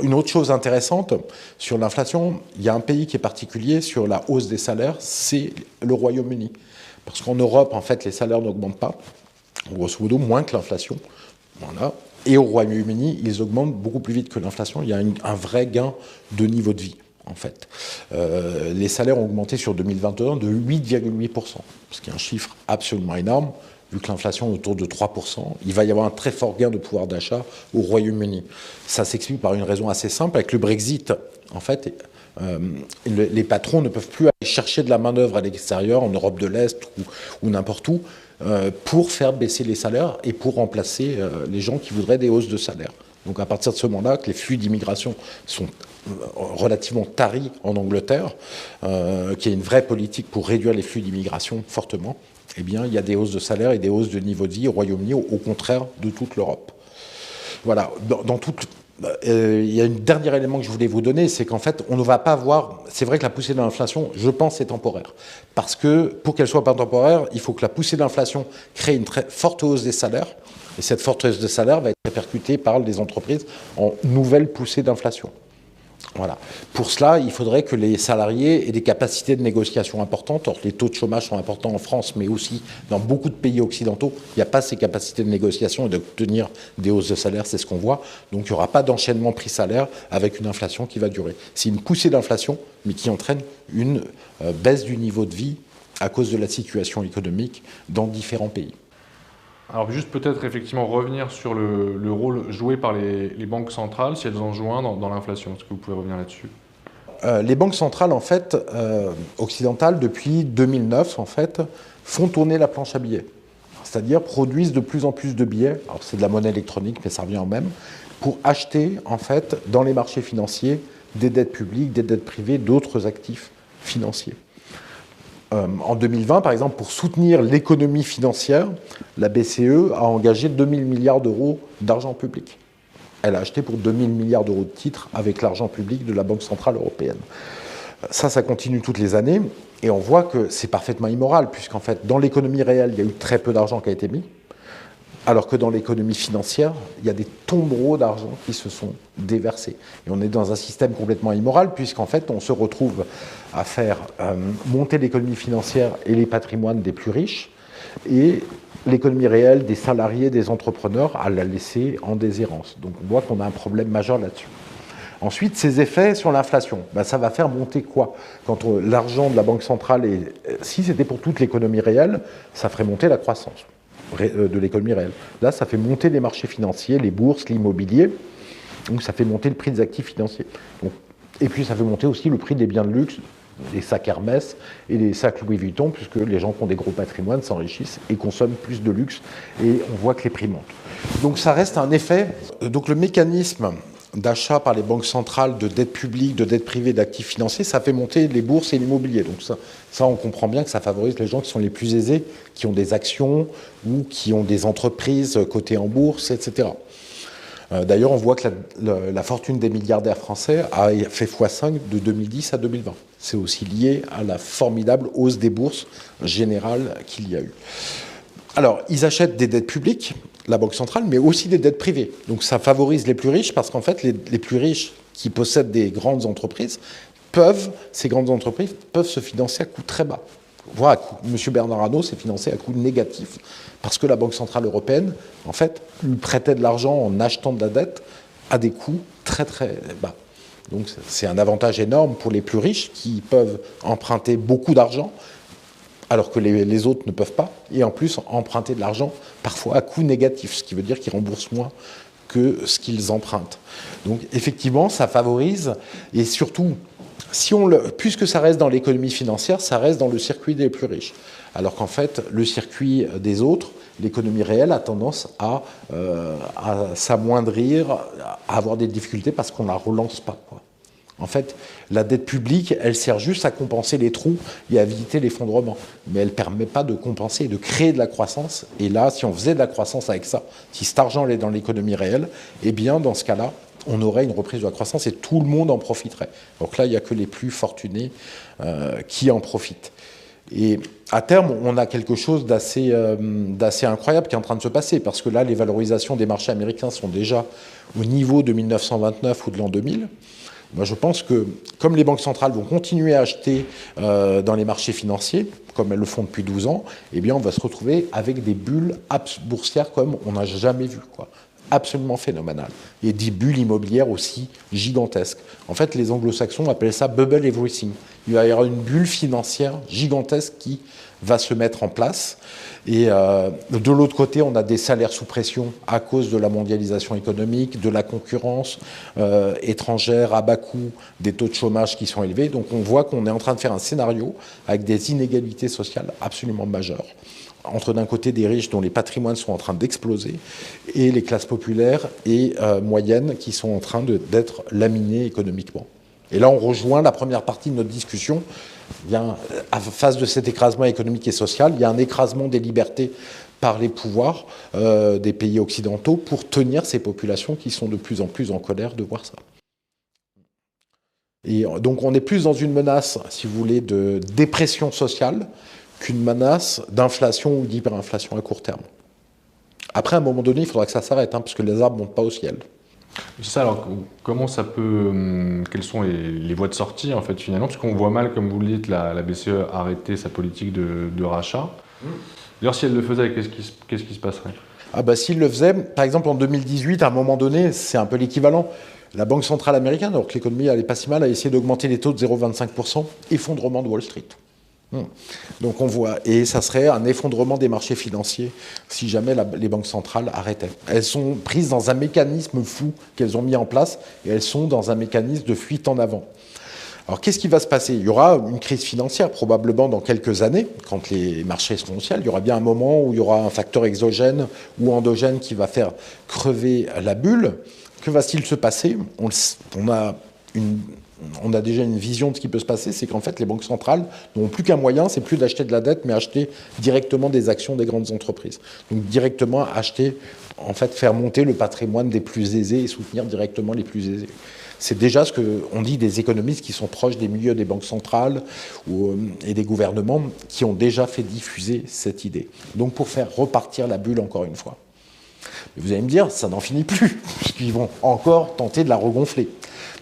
une autre chose intéressante sur l'inflation, il y a un pays qui est particulier sur la hausse des salaires, c'est le Royaume-Uni. Parce qu'en Europe, en fait, les salaires n'augmentent pas, grosso modo, moins que l'inflation. Voilà. Et au Royaume-Uni, ils augmentent beaucoup plus vite que l'inflation. Il y a un vrai gain de niveau de vie, en fait. Les salaires ont augmenté sur 2021 de 8,8%, ce qui est un chiffre absolument énorme. Vu que l'inflation est autour de 3%, il va y avoir un très fort gain de pouvoir d'achat au Royaume-Uni. Ça s'explique par une raison assez simple. Avec le Brexit, en fait, les patrons ne peuvent plus aller chercher de la main-d'œuvre à l'extérieur, en Europe de l'Est ou n'importe où, pour faire baisser les salaires et pour remplacer les gens qui voudraient des hausses de salaire. Donc à partir de ce moment-là, que les flux d'immigration sont relativement taris en Angleterre, qu'il y a une vraie politique pour réduire les flux d'immigration fortement, eh bien, il y a des hausses de salaire et des hausses de niveau de vie au Royaume-Uni, au contraire de toute l'Europe. Voilà, il y a un dernier élément que je voulais vous donner, c'est qu'en fait, on ne va pas voir... C'est vrai que la poussée de l'inflation, je pense, est temporaire. Parce que pour qu'elle soit pas temporaire, il faut que la poussée de l'inflation crée une très forte hausse des salaires. Et cette forte hausse des salaires va être répercutée par les entreprises en nouvelle poussée d'inflation. Voilà. Pour cela, il faudrait que les salariés aient des capacités de négociation importantes. Or, les taux de chômage sont importants en France, mais aussi dans beaucoup de pays occidentaux. Il n'y a pas ces capacités de négociation et d'obtenir des hausses de salaire, c'est ce qu'on voit. Donc, il n'y aura pas d'enchaînement prix-salaire avec une inflation qui va durer. C'est une poussée d'inflation, mais qui entraîne une baisse du niveau de vie à cause de la situation économique dans différents pays. Alors juste peut-être effectivement revenir sur le rôle joué par les banques centrales, si elles en jouent un dans l'inflation. Est-ce que vous pouvez revenir là-dessus ? Les banques centrales, en fait, occidentales, depuis 2009, en fait, font tourner la planche à billets. C'est-à-dire produisent de plus en plus de billets, alors c'est de la monnaie électronique, mais ça revient au même, pour acheter, en fait, dans les marchés financiers, des dettes publiques, des dettes privées, d'autres actifs financiers. En 2020, par exemple, pour soutenir l'économie financière, la BCE a engagé 2000 milliards d'euros d'argent public. Elle a acheté pour 2000 milliards d'euros de titres avec l'argent public de la Banque centrale européenne. Ça continue toutes les années, et on voit que c'est parfaitement immoral, puisqu'en fait, dans l'économie réelle, il y a eu très peu d'argent qui a été mis, alors que dans l'économie financière, il y a des tombereaux d'argent qui se sont déversés. Et on est dans un système complètement immoral, puisqu'en fait, on se retrouve à faire monter l'économie financière et les patrimoines des plus riches, et l'économie réelle des salariés, des entrepreneurs, à la laisser en déshérence. Donc on voit qu'on a un problème majeur là-dessus. Ensuite, ces effets sur l'inflation, ça va faire monter quoi? Quand l'argent de la Banque centrale, si c'était pour toute l'économie réelle, ça ferait monter la croissance de l'économie réelle. Là, ça fait monter les marchés financiers, les bourses, l'immobilier, donc ça fait monter le prix des actifs financiers. Et puis ça fait monter aussi le prix des biens de luxe, les sacs Hermès et les sacs Louis Vuitton, puisque les gens qui ont des gros patrimoines s'enrichissent et consomment plus de luxe, et on voit que les prix montent. Donc ça reste un effet. Donc le mécanisme d'achat par les banques centrales de dettes publiques, de dettes privées, d'actifs financiers, ça fait monter les bourses et l'immobilier. Donc ça, on comprend bien que ça favorise les gens qui sont les plus aisés, qui ont des actions ou qui ont des entreprises cotées en bourse, etc. D'ailleurs, on voit que la fortune des milliardaires français a fait x5 de 2010 à 2020. C'est aussi lié à la formidable hausse des bourses générales qu'il y a eu. Alors, ils achètent des dettes publiques, la Banque centrale, mais aussi des dettes privées. Donc ça favorise les plus riches parce qu'en fait, les plus riches qui possèdent des grandes entreprises, ces grandes entreprises peuvent se financer à coût très bas. Voilà, M. Bernard Arnault s'est financé à coût négatif parce que la Banque centrale européenne, en fait, lui prêtait de l'argent en achetant de la dette à des coûts très très bas. Donc c'est un avantage énorme pour les plus riches qui peuvent emprunter beaucoup d'argent alors que les autres ne peuvent pas, et en plus emprunter de l'argent parfois à coût négatif, ce qui veut dire qu'ils remboursent moins que ce qu'ils empruntent. Donc effectivement, ça favorise, et surtout, puisque ça reste dans l'économie financière, ça reste dans le circuit des plus riches. Alors qu'en fait, le circuit des autres, l'économie réelle, a tendance à s'amoindrir, à avoir des difficultés parce qu'on ne la relance pas, quoi. En fait, la dette publique, elle sert juste à compenser les trous et à éviter l'effondrement. Mais elle ne permet pas de compenser et de créer de la croissance. Et là, si on faisait de la croissance avec ça, si cet argent est dans l'économie réelle, eh bien, dans ce cas-là, on aurait une reprise de la croissance et tout le monde en profiterait. Donc là, il n'y a que les plus fortunés qui en profitent. Et à terme, on a quelque chose d'assez incroyable qui est en train de se passer, parce que là, les valorisations des marchés américains sont déjà au niveau de 1929 ou de l'an 2000. Moi, je pense que, comme les banques centrales vont continuer à acheter dans les marchés financiers, comme elles le font depuis 12 ans, eh bien, on va se retrouver avec des bulles boursières comme on n'a jamais vu, quoi. Absolument phénoménales. Et des bulles immobilières aussi gigantesques. En fait, les anglo-saxons appellent ça « bubble everything ». Il va y avoir une bulle financière gigantesque qui va se mettre en place. Et de l'autre côté, on a des salaires sous pression à cause de la mondialisation économique, de la concurrence étrangère à bas coût, des taux de chômage qui sont élevés. Donc on voit qu'on est en train de faire un scénario avec des inégalités sociales absolument majeures. entre d'un côté des riches dont les patrimoines sont en train d'exploser et les classes populaires et moyennes qui sont en train d'être laminées économiquement. Et là, on rejoint la première partie de notre discussion. Face de cet écrasement économique et social, il y a un écrasement des libertés par les pouvoirs des pays occidentaux pour tenir ces populations qui sont de plus en plus en colère de voir ça. Et donc on est plus dans une menace, si vous voulez, de dépression sociale qu'une menace d'inflation ou d'hyperinflation à court terme. Après, à un moment donné, il faudra que ça s'arrête, parce que les arbres ne montent pas au ciel. C'est ça, alors comment ça peut... Quelles sont les voies de sortie, en fait, finalement? Parce qu'on voit mal, comme vous le dites, la BCE arrêter sa politique de rachat. D'ailleurs, si elle le faisait, qu'est-ce qui se passerait? S'il le faisait, par exemple, en 2018, à un moment donné, c'est un peu l'équivalent. La Banque centrale américaine, alors que l'économie n'allait pas si mal, a essayé d'augmenter les taux de 0,25%, effondrement de Wall Street. Donc on voit, et ça serait un effondrement des marchés financiers si jamais les banques centrales arrêtaient. Elles sont prises dans un mécanisme fou qu'elles ont mis en place, et elles sont dans un mécanisme de fuite en avant. Alors qu'est-ce qui va se passer? Il y aura une crise financière probablement dans quelques années, quand les marchés seront au ciel. Il y aura bien un moment où il y aura un facteur exogène ou endogène qui va faire crever la bulle. Que va-t-il se passer? On a déjà une vision de ce qui peut se passer, c'est qu'en fait les banques centrales n'ont plus qu'un moyen, c'est plus d'acheter de la dette, mais acheter directement des actions des grandes entreprises. Donc directement acheter, en fait faire monter le patrimoine des plus aisés et soutenir directement les plus aisés. C'est déjà ce qu'on dit des économistes qui sont proches des milieux des banques centrales et des gouvernements qui ont déjà fait diffuser cette idée. Donc pour faire repartir la bulle encore une fois. Mais vous allez me dire, ça n'en finit plus, puisqu'ils vont encore tenter de la regonfler.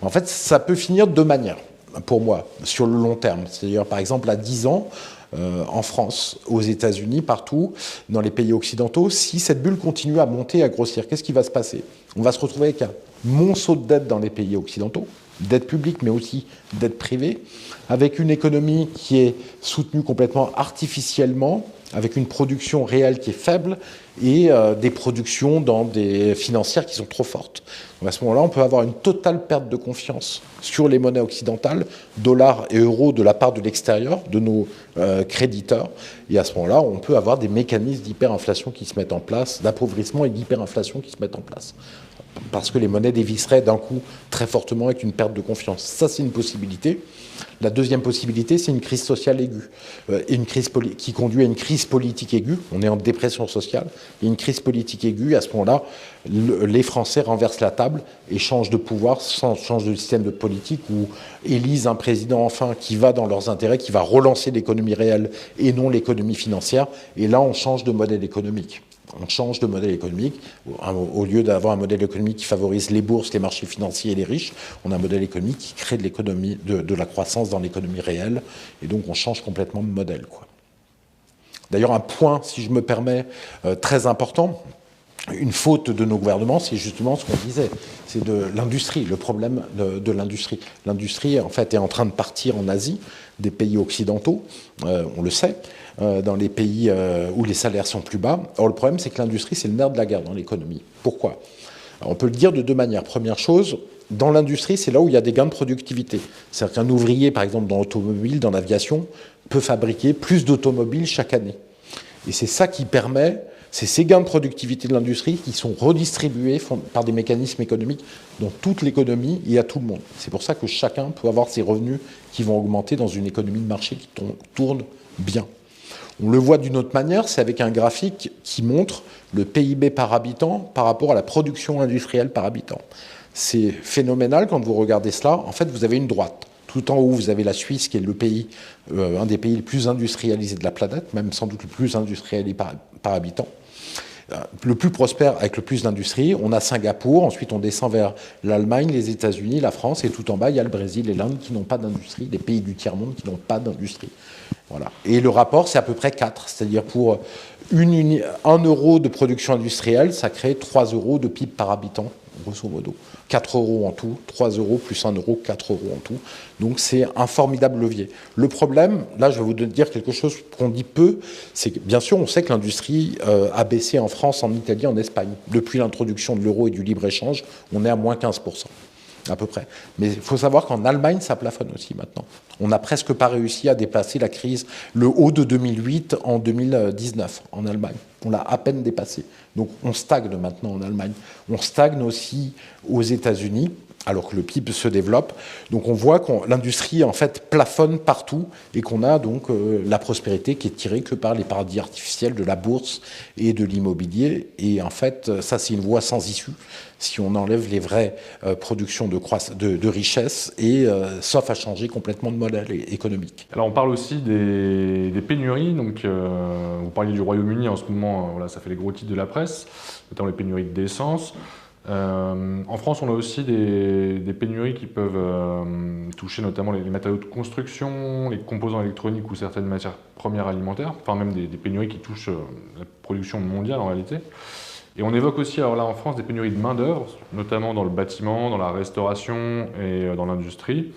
En fait, ça peut finir de deux manières, pour moi, sur le long terme. C'est-à-dire, par exemple, à 10 ans, en France, aux États-Unis, partout, dans les pays occidentaux, si cette bulle continue à monter, à grossir, qu'est-ce qui va se passer? On va se retrouver avec un monceau de dette dans les pays occidentaux, dette publique, mais aussi dette privée, avec une économie qui est soutenue complètement artificiellement, avec une production réelle qui est faible et des productions financières qui sont trop fortes. Donc à ce moment-là, on peut avoir une totale perte de confiance sur les monnaies occidentales, dollars et euros, de la part de l'extérieur, de nos créditeurs. Et à ce moment-là, on peut avoir des mécanismes d'hyperinflation qui se mettent en place, d'appauvrissement et d'hyperinflation qui se mettent en place. Parce que les monnaies dévisseraient d'un coup très fortement avec une perte de confiance. Ça, c'est une possibilité. La deuxième possibilité, c'est une crise sociale aiguë, qui conduit à une crise politique aiguë. On est en dépression sociale. Et une crise politique aiguë, à ce moment-là, les Français renversent la table et changent de pouvoir, changent de système de politique, ou élisent un président enfin qui va dans leurs intérêts, qui va relancer l'économie réelle et non l'économie financière. Et là, on change de modèle économique. On change de modèle économique. Au lieu d'avoir un modèle économique qui favorise les bourses, les marchés financiers et les riches, on a un modèle économique qui crée de l'économie, de la croissance dans l'économie réelle. Et donc, on change complètement de modèle, quoi. D'ailleurs, un point, si je me permets, très important, une faute de nos gouvernements, c'est justement ce qu'on disait, c'est de l'industrie, le problème de l'industrie. L'industrie, en fait, est en train de partir en Asie, des pays occidentaux, on le sait, dans les pays où les salaires sont plus bas. Or, le problème, c'est que l'industrie, c'est le nerf de la guerre dans l'économie. Pourquoi? Alors, on peut le dire de deux manières. Première chose, dans l'industrie, c'est là où il y a des gains de productivité. C'est-à-dire qu'un ouvrier, par exemple, dans l'automobile, dans l'aviation, peut fabriquer plus d'automobiles chaque année. Et c'est ça qui permet, c'est ces gains de productivité de l'industrie qui sont redistribués par des mécanismes économiques dans toute l'économie et à tout le monde. C'est pour ça que chacun peut avoir ses revenus qui vont augmenter dans une économie de marché qui tourne bien. On le voit d'une autre manière, c'est avec un graphique qui montre le PIB par habitant par rapport à la production industrielle par habitant. C'est phénoménal quand vous regardez cela. En fait, vous avez une droite. Tout en haut, vous avez la Suisse, qui est le pays, un des pays les plus industrialisés de la planète, même sans doute le plus industrialisé par habitant. Le plus prospère avec le plus d'industrie. On a Singapour, ensuite on descend vers l'Allemagne, les États-Unis, la France, et tout en bas, il y a le Brésil et l'Inde qui n'ont pas d'industrie, les pays du tiers-monde qui n'ont pas d'industrie. Voilà. Et le rapport, c'est à peu près 4, c'est-à-dire pour 1 euro de production industrielle, ça crée 3 euros de PIB par habitant, grosso modo. 4 euros en tout, 3 euros plus 1 euro, 4 euros en tout. Donc c'est un formidable levier. Le problème, là je vais vous dire quelque chose qu'on dit peu, c'est que bien sûr on sait que l'industrie a baissé en France, en Italie, en Espagne. Depuis l'introduction de l'euro et du libre-échange, on est à moins 15%. à peu près. Mais il faut savoir qu'en Allemagne, ça plafonne aussi maintenant. On n'a presque pas réussi à dépasser la crise, le haut de 2008 en 2019 en Allemagne. On l'a à peine dépassé. Donc on stagne maintenant en Allemagne. On stagne aussi aux États-Unis, alors que le PIB se développe. Donc on voit que l'industrie en fait plafonne partout et qu'on a donc la prospérité qui est tirée que par les paradis artificiels de la bourse et de l'immobilier. Et en fait, ça c'est une voie sans issue si on enlève les vraies productions de richesse et sauf à changer complètement de modèle économique. Alors on parle aussi des pénuries. Donc vous parliez du Royaume-Uni en ce moment, voilà, ça fait les gros titres de la presse, notamment les pénuries d'essence. En France, on a aussi des pénuries qui peuvent toucher notamment les matériaux de construction, les composants électroniques ou certaines matières premières alimentaires, enfin même des pénuries qui touchent la production mondiale en réalité. Et on évoque aussi alors là en France des pénuries de main-d'œuvre, notamment dans le bâtiment, dans la restauration et dans l'industrie.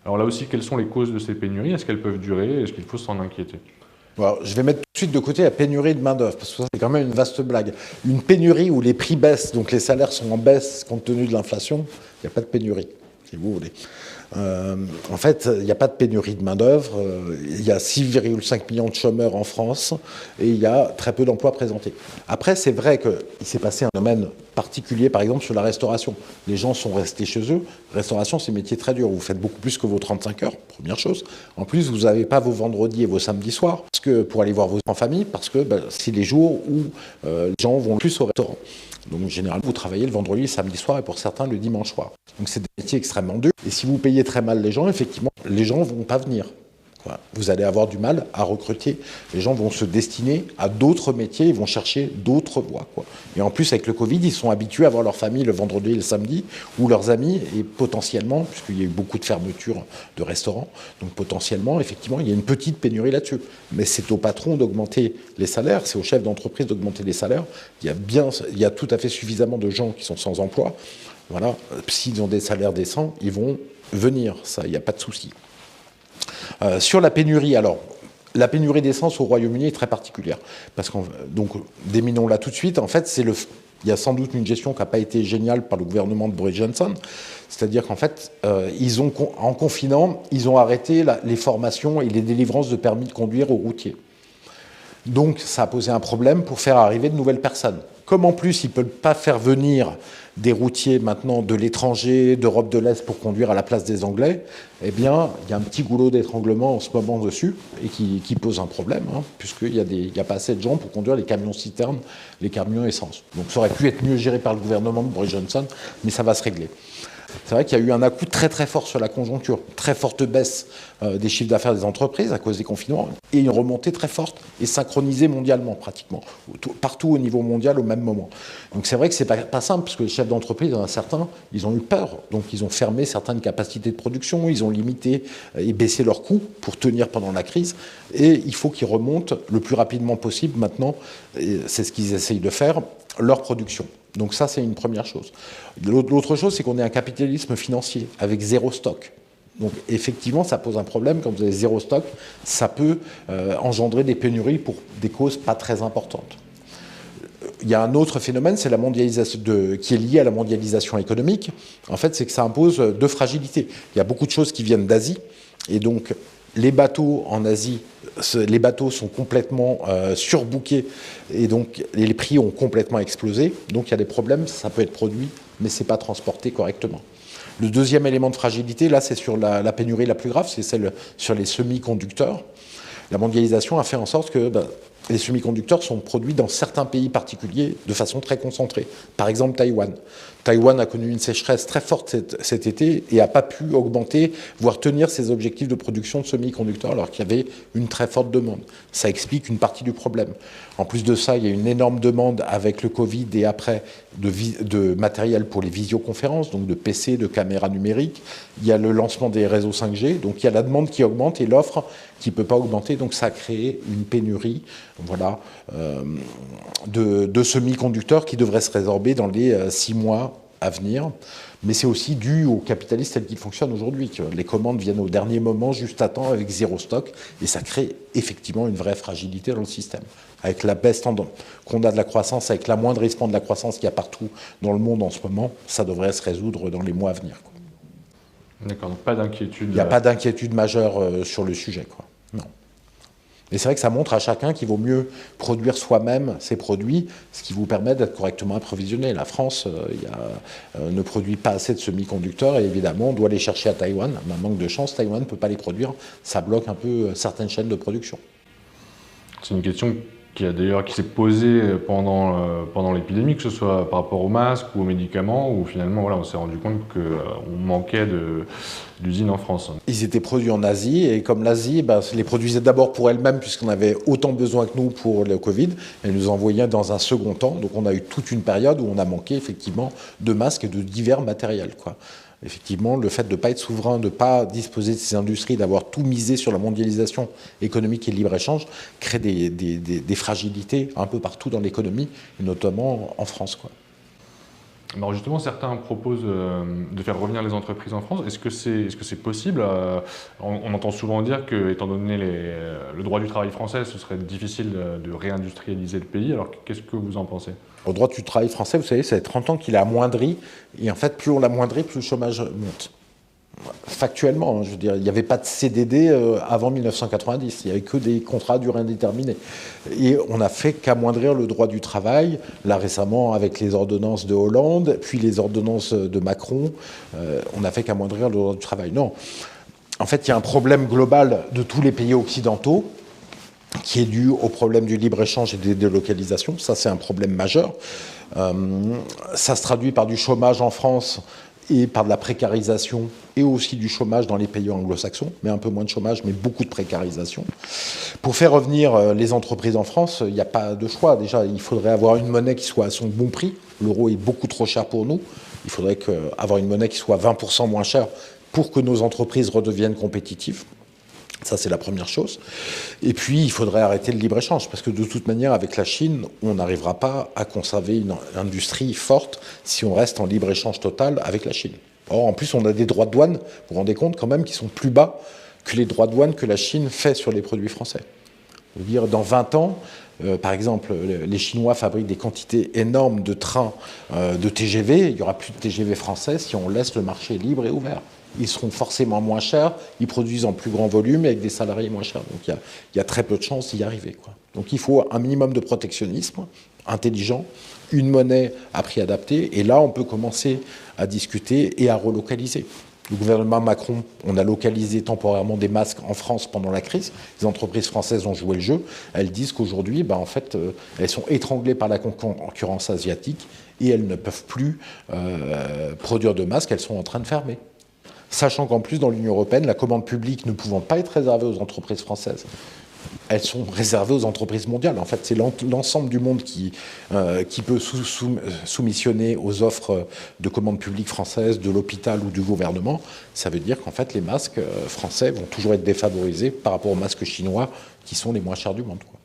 Alors là aussi, quelles sont les causes de ces pénuries? Est-ce qu'elles peuvent durer? Est-ce qu'il faut s'en inquiéter? Alors, je vais mettre tout de suite de côté la pénurie de main-d'œuvre, parce que ça, c'est quand même une vaste blague. Une pénurie où les prix baissent, donc les salaires sont en baisse compte tenu de l'inflation, il n'y a pas de pénurie, si vous voulez. En fait, il n'y a pas de pénurie de main-d'œuvre. Il y a 6,5 millions de chômeurs en France et il y a très peu d'emplois présentés. Après, c'est vrai qu'il s'est passé un domaine particulier, par exemple, sur la restauration. Les gens sont restés chez eux. Restauration, c'est un métier très dur. Vous faites beaucoup plus que vos 35 heures, première chose. En plus, vous n'avez pas vos vendredis et vos samedis soirs pour aller voir vos enfants en famille, parce que c'est les jours où les gens vont le plus au restaurant. Donc, généralement, vous travaillez le vendredi, le samedi soir et pour certains, le dimanche soir. Donc, c'est des métiers extrêmement durs. Et si vous payez très mal les gens, effectivement, les gens ne vont pas venir. Vous allez avoir du mal à recruter. Les gens vont se destiner à d'autres métiers, ils vont chercher d'autres voies. Et en plus, avec le Covid, ils sont habitués à voir leur famille le vendredi et le samedi, ou leurs amis, et potentiellement, puisqu'il y a eu beaucoup de fermetures de restaurants, donc potentiellement, effectivement, il y a une petite pénurie là-dessus. Mais c'est au patron d'augmenter les salaires, c'est au chef d'entreprise d'augmenter les salaires. Il y a tout à fait suffisamment de gens qui sont sans emploi. Voilà. S'ils ont des salaires décents, ils vont venir. Ça, il n'y a pas de souci. Sur la pénurie, alors, la pénurie d'essence au Royaume-Uni est très particulière. Parce donc, déminons-la tout de suite. En fait, il y a sans doute une gestion qui n'a pas été géniale par le gouvernement de Boris Johnson. C'est-à-dire qu'en fait, en confinant, ils ont arrêté les formations et les délivrances de permis de conduire aux routiers. Donc, ça a posé un problème pour faire arriver de nouvelles personnes. Comme en plus, ils ne peuvent pas faire venir des routiers maintenant de l'étranger, d'Europe de l'Est pour conduire à la place des Anglais, eh bien, il y a un petit goulot d'étranglement en ce moment dessus et qui pose un problème, puisqu'il n'y a pas assez de gens pour conduire les camions citernes, les camions essence. Donc ça aurait pu être mieux géré par le gouvernement de Boris Johnson, mais ça va se régler. C'est vrai qu'il y a eu un à-coup très très fort sur la conjoncture, très forte baisse des chiffres d'affaires des entreprises à cause des confinements, et une remontée très forte et synchronisée mondialement pratiquement, partout au niveau mondial au même moment. Donc c'est vrai que c'est pas simple, parce que les chefs d'entreprise, certains, ils ont eu peur, donc ils ont fermé certaines capacités de production, ils ont limité et baissé leurs coûts pour tenir pendant la crise, et il faut qu'ils remontent le plus rapidement possible maintenant, et c'est ce qu'ils essayent de faire, leur production. Donc ça, c'est une première chose. L'autre chose, c'est qu'on est un capitalisme financier, avec zéro stock. Donc effectivement, ça pose un problème. Quand vous avez zéro stock, ça peut engendrer des pénuries pour des causes pas très importantes. Il y a un autre phénomène, c'est la mondialisation qui est lié à la mondialisation économique. En fait, c'est que ça impose deux fragilités. Il y a beaucoup de choses qui viennent d'Asie, et donc les bateaux en Asie, les bateaux sont complètement surbookés et donc les prix ont complètement explosé. Donc il y a des problèmes, ça peut être produit, mais c'est pas transporté correctement. Le deuxième élément de fragilité, là, c'est sur la pénurie la plus grave, c'est celle sur les semi-conducteurs. La mondialisation a fait en sorte que les semi-conducteurs sont produits dans certains pays particuliers de façon très concentrée. Par exemple, Taïwan. Taïwan a connu une sécheresse très forte cet été et n'a pas pu augmenter, voire tenir ses objectifs de production de semi-conducteurs alors qu'il y avait une très forte demande. Ça explique une partie du problème. En plus de ça, il y a une énorme demande avec le Covid et après de matériel pour les visioconférences, donc de PC, de caméras numériques. Il y a le lancement des réseaux 5G, donc il y a la demande qui augmente et l'offre qui ne peut pas augmenter. Donc ça a créé une pénurie de semi-conducteurs qui devrait se résorber dans les 6 mois à venir. Mais c'est aussi dû au capitalisme tel qu'il fonctionne aujourd'hui, que les commandes viennent au dernier moment, juste à temps, avec zéro stock, et ça crée effectivement une vraie fragilité dans le système. Avec la baisse qu'on a de la croissance, avec l'amoindrissement de la croissance qu'il y a partout dans le monde en ce moment, ça devrait se résoudre dans les mois à venir. D'accord, donc pas d'inquiétude. Il n'y a pas d'inquiétude majeure sur le sujet, quoi. Non. Et c'est vrai que ça montre à chacun qu'il vaut mieux produire soi-même ses produits, ce qui vous permet d'être correctement approvisionné. La France ne produit pas assez de semi-conducteurs et évidemment on doit les chercher à Taïwan. Mais un manque de chance, Taïwan ne peut pas les produire. Ça bloque un peu certaines chaînes de production. C'est une question qui s'est posée pendant l'épidémie, que ce soit par rapport aux masques ou aux médicaments, où finalement voilà, on s'est rendu compte qu'on manquait d'usines en France. Ils étaient produits en Asie et comme l'Asie les produisait d'abord pour elle-même puisqu'on avait autant besoin que nous pour le Covid, elle nous envoyait dans un second temps. Donc on a eu toute une période où on a manqué effectivement de masques et de divers matériels, quoi. Effectivement, le fait de ne pas être souverain, de ne pas disposer de ces industries, d'avoir tout misé sur la mondialisation économique et le libre-échange, crée des fragilités un peu partout dans l'économie, et notamment en France, quoi. Alors justement, certains proposent de faire revenir les entreprises en France. Est-ce que c'est possible? On entend souvent dire que, étant donné le droit du travail français, ce serait difficile de réindustrialiser le pays. Alors qu'est-ce que vous en pensez? Le droit du travail français, vous savez, ça fait 30 ans qu'il a amoindri, et en fait, plus on l'amoindrit, plus le chômage monte. Factuellement, je veux dire, il n'y avait pas de CDD avant 1990, il n'y avait que des contrats à durée indéterminée. Et on n'a fait qu'amoindrir le droit du travail, là récemment avec les ordonnances de Hollande, puis les ordonnances de Macron, on n'a fait qu'amoindrir le droit du travail. Non, en fait, il y a un problème global de tous les pays occidentaux, qui est dû au problème du libre-échange et des délocalisations. Ça, c'est un problème majeur. Ça se traduit par du chômage en France et par de la précarisation et aussi du chômage dans les pays anglo-saxons, mais un peu moins de chômage, mais beaucoup de précarisation. Pour faire revenir les entreprises en France, il n'y a pas de choix. Déjà, il faudrait avoir une monnaie qui soit à son bon prix. L'euro est beaucoup trop cher pour nous. Il faudrait avoir une monnaie qui soit 20% moins chère pour que nos entreprises redeviennent compétitives. Ça, c'est la première chose. Et puis, il faudrait arrêter le libre-échange, parce que de toute manière, avec la Chine, on n'arrivera pas à conserver une industrie forte si on reste en libre-échange total avec la Chine. Or, en plus, on a des droits de douane, vous vous rendez compte quand même, qui sont plus bas que les droits de douane que la Chine fait sur les produits français. Je veux dire, dans 20 ans, par exemple, les Chinois fabriquent des quantités énormes de trains de TGV. Il n'y aura plus de TGV français si on laisse le marché libre et ouvert. Ils seront forcément moins chers, ils produisent en plus grand volume et avec des salariés moins chers. Donc il y a très peu de chances d'y arriver, quoi. Donc il faut un minimum de protectionnisme intelligent, une monnaie à prix adapté, et là on peut commencer à discuter et à relocaliser. Le gouvernement Macron, on a localisé temporairement des masques en France pendant la crise. Les entreprises françaises ont joué le jeu. Elles disent qu'aujourd'hui, en fait, elles sont étranglées par la concurrence asiatique et elles ne peuvent plus produire de masques. Elles sont en train de fermer. Sachant qu'en plus, dans l'Union européenne, la commande publique ne pouvant pas être réservée aux entreprises françaises, elles sont réservées aux entreprises mondiales. En fait, c'est l'ensemble du monde qui peut soumissionner aux offres de commande publique françaises, de l'hôpital ou du gouvernement. Ça veut dire qu'en fait, les masques français vont toujours être défavorisés par rapport aux masques chinois, qui sont les moins chers du monde, quoi.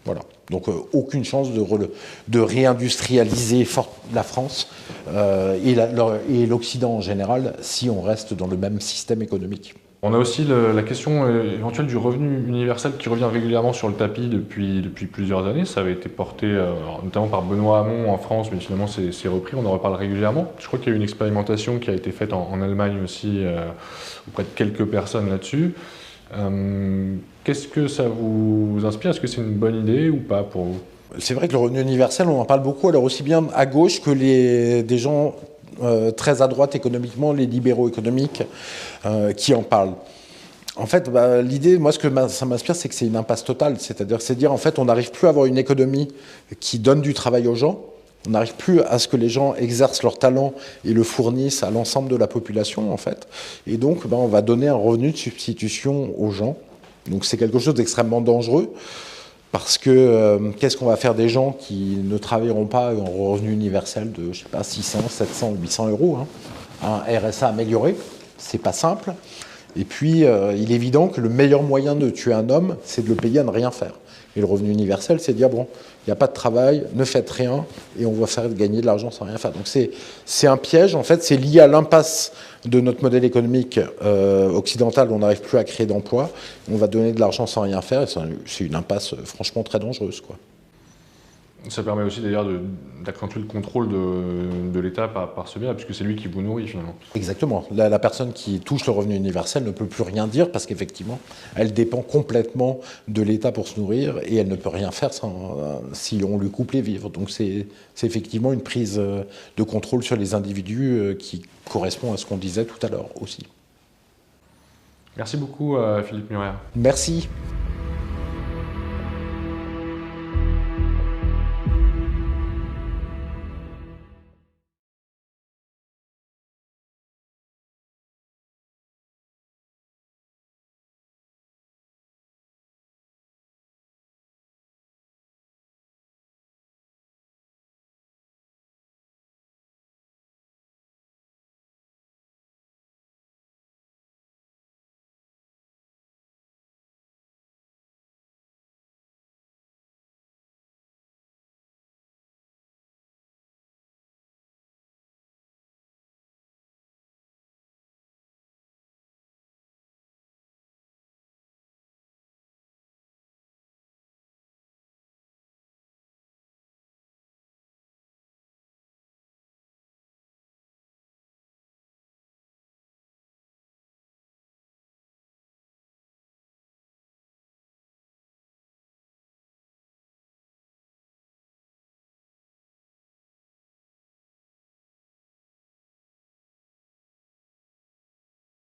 Voilà. Donc aucune chance de réindustrialiser la France et l'Occident en général si on reste dans le même système économique. On a aussi la question éventuelle du revenu universel qui revient régulièrement sur le tapis depuis plusieurs années. Ça avait été porté notamment par Benoît Hamon en France, mais finalement c'est repris, on en reparle régulièrement. Je crois qu'il y a eu une expérimentation qui a été faite en Allemagne aussi, auprès de quelques personnes là-dessus. Qu'est-ce que ça vous inspire? Est-ce que c'est une bonne idée ou pas pour vous? C'est vrai que le revenu universel, on en parle beaucoup, alors aussi bien à gauche que des gens très à droite économiquement, les libéraux économiques qui en parlent. En fait, l'idée, moi, ce que ça m'inspire, c'est que c'est une impasse totale. C'est-à-dire, en fait, on n'arrive plus à avoir une économie qui donne du travail aux gens. On n'arrive plus à ce que les gens exercent leur talent et le fournissent à l'ensemble de la population, en fait. Et donc, on va donner un revenu de substitution aux gens. Donc, c'est quelque chose d'extrêmement dangereux. Parce que qu'est-ce qu'on va faire des gens qui ne travailleront pas et auront un revenu universel de, je sais pas, 600, 700 ou 800 euros, hein. Un RSA amélioré, c'est pas simple. Et puis, il est évident que le meilleur moyen de tuer un homme, c'est de le payer à ne rien faire. Et le revenu universel, c'est de dire, bon, il n'y a pas de travail, ne faites rien, et on va faire gagner de l'argent sans rien faire. Donc c'est un piège, en fait, c'est lié à l'impasse de notre modèle économique occidental, où on n'arrive plus à créer d'emplois. On va donner de l'argent sans rien faire, et c'est une impasse franchement très dangereuse, quoi. Ça permet aussi d'ailleurs d'accentuer le contrôle de l'État par ce biais, puisque c'est lui qui vous nourrit finalement. Exactement. La personne qui touche le revenu universel ne peut plus rien dire parce qu'effectivement, elle dépend complètement de l'État pour se nourrir et elle ne peut rien faire si on lui coupe les vivres. Donc c'est effectivement une prise de contrôle sur les individus qui correspond à ce qu'on disait tout à l'heure aussi. Merci beaucoup Philippe Murer. Merci.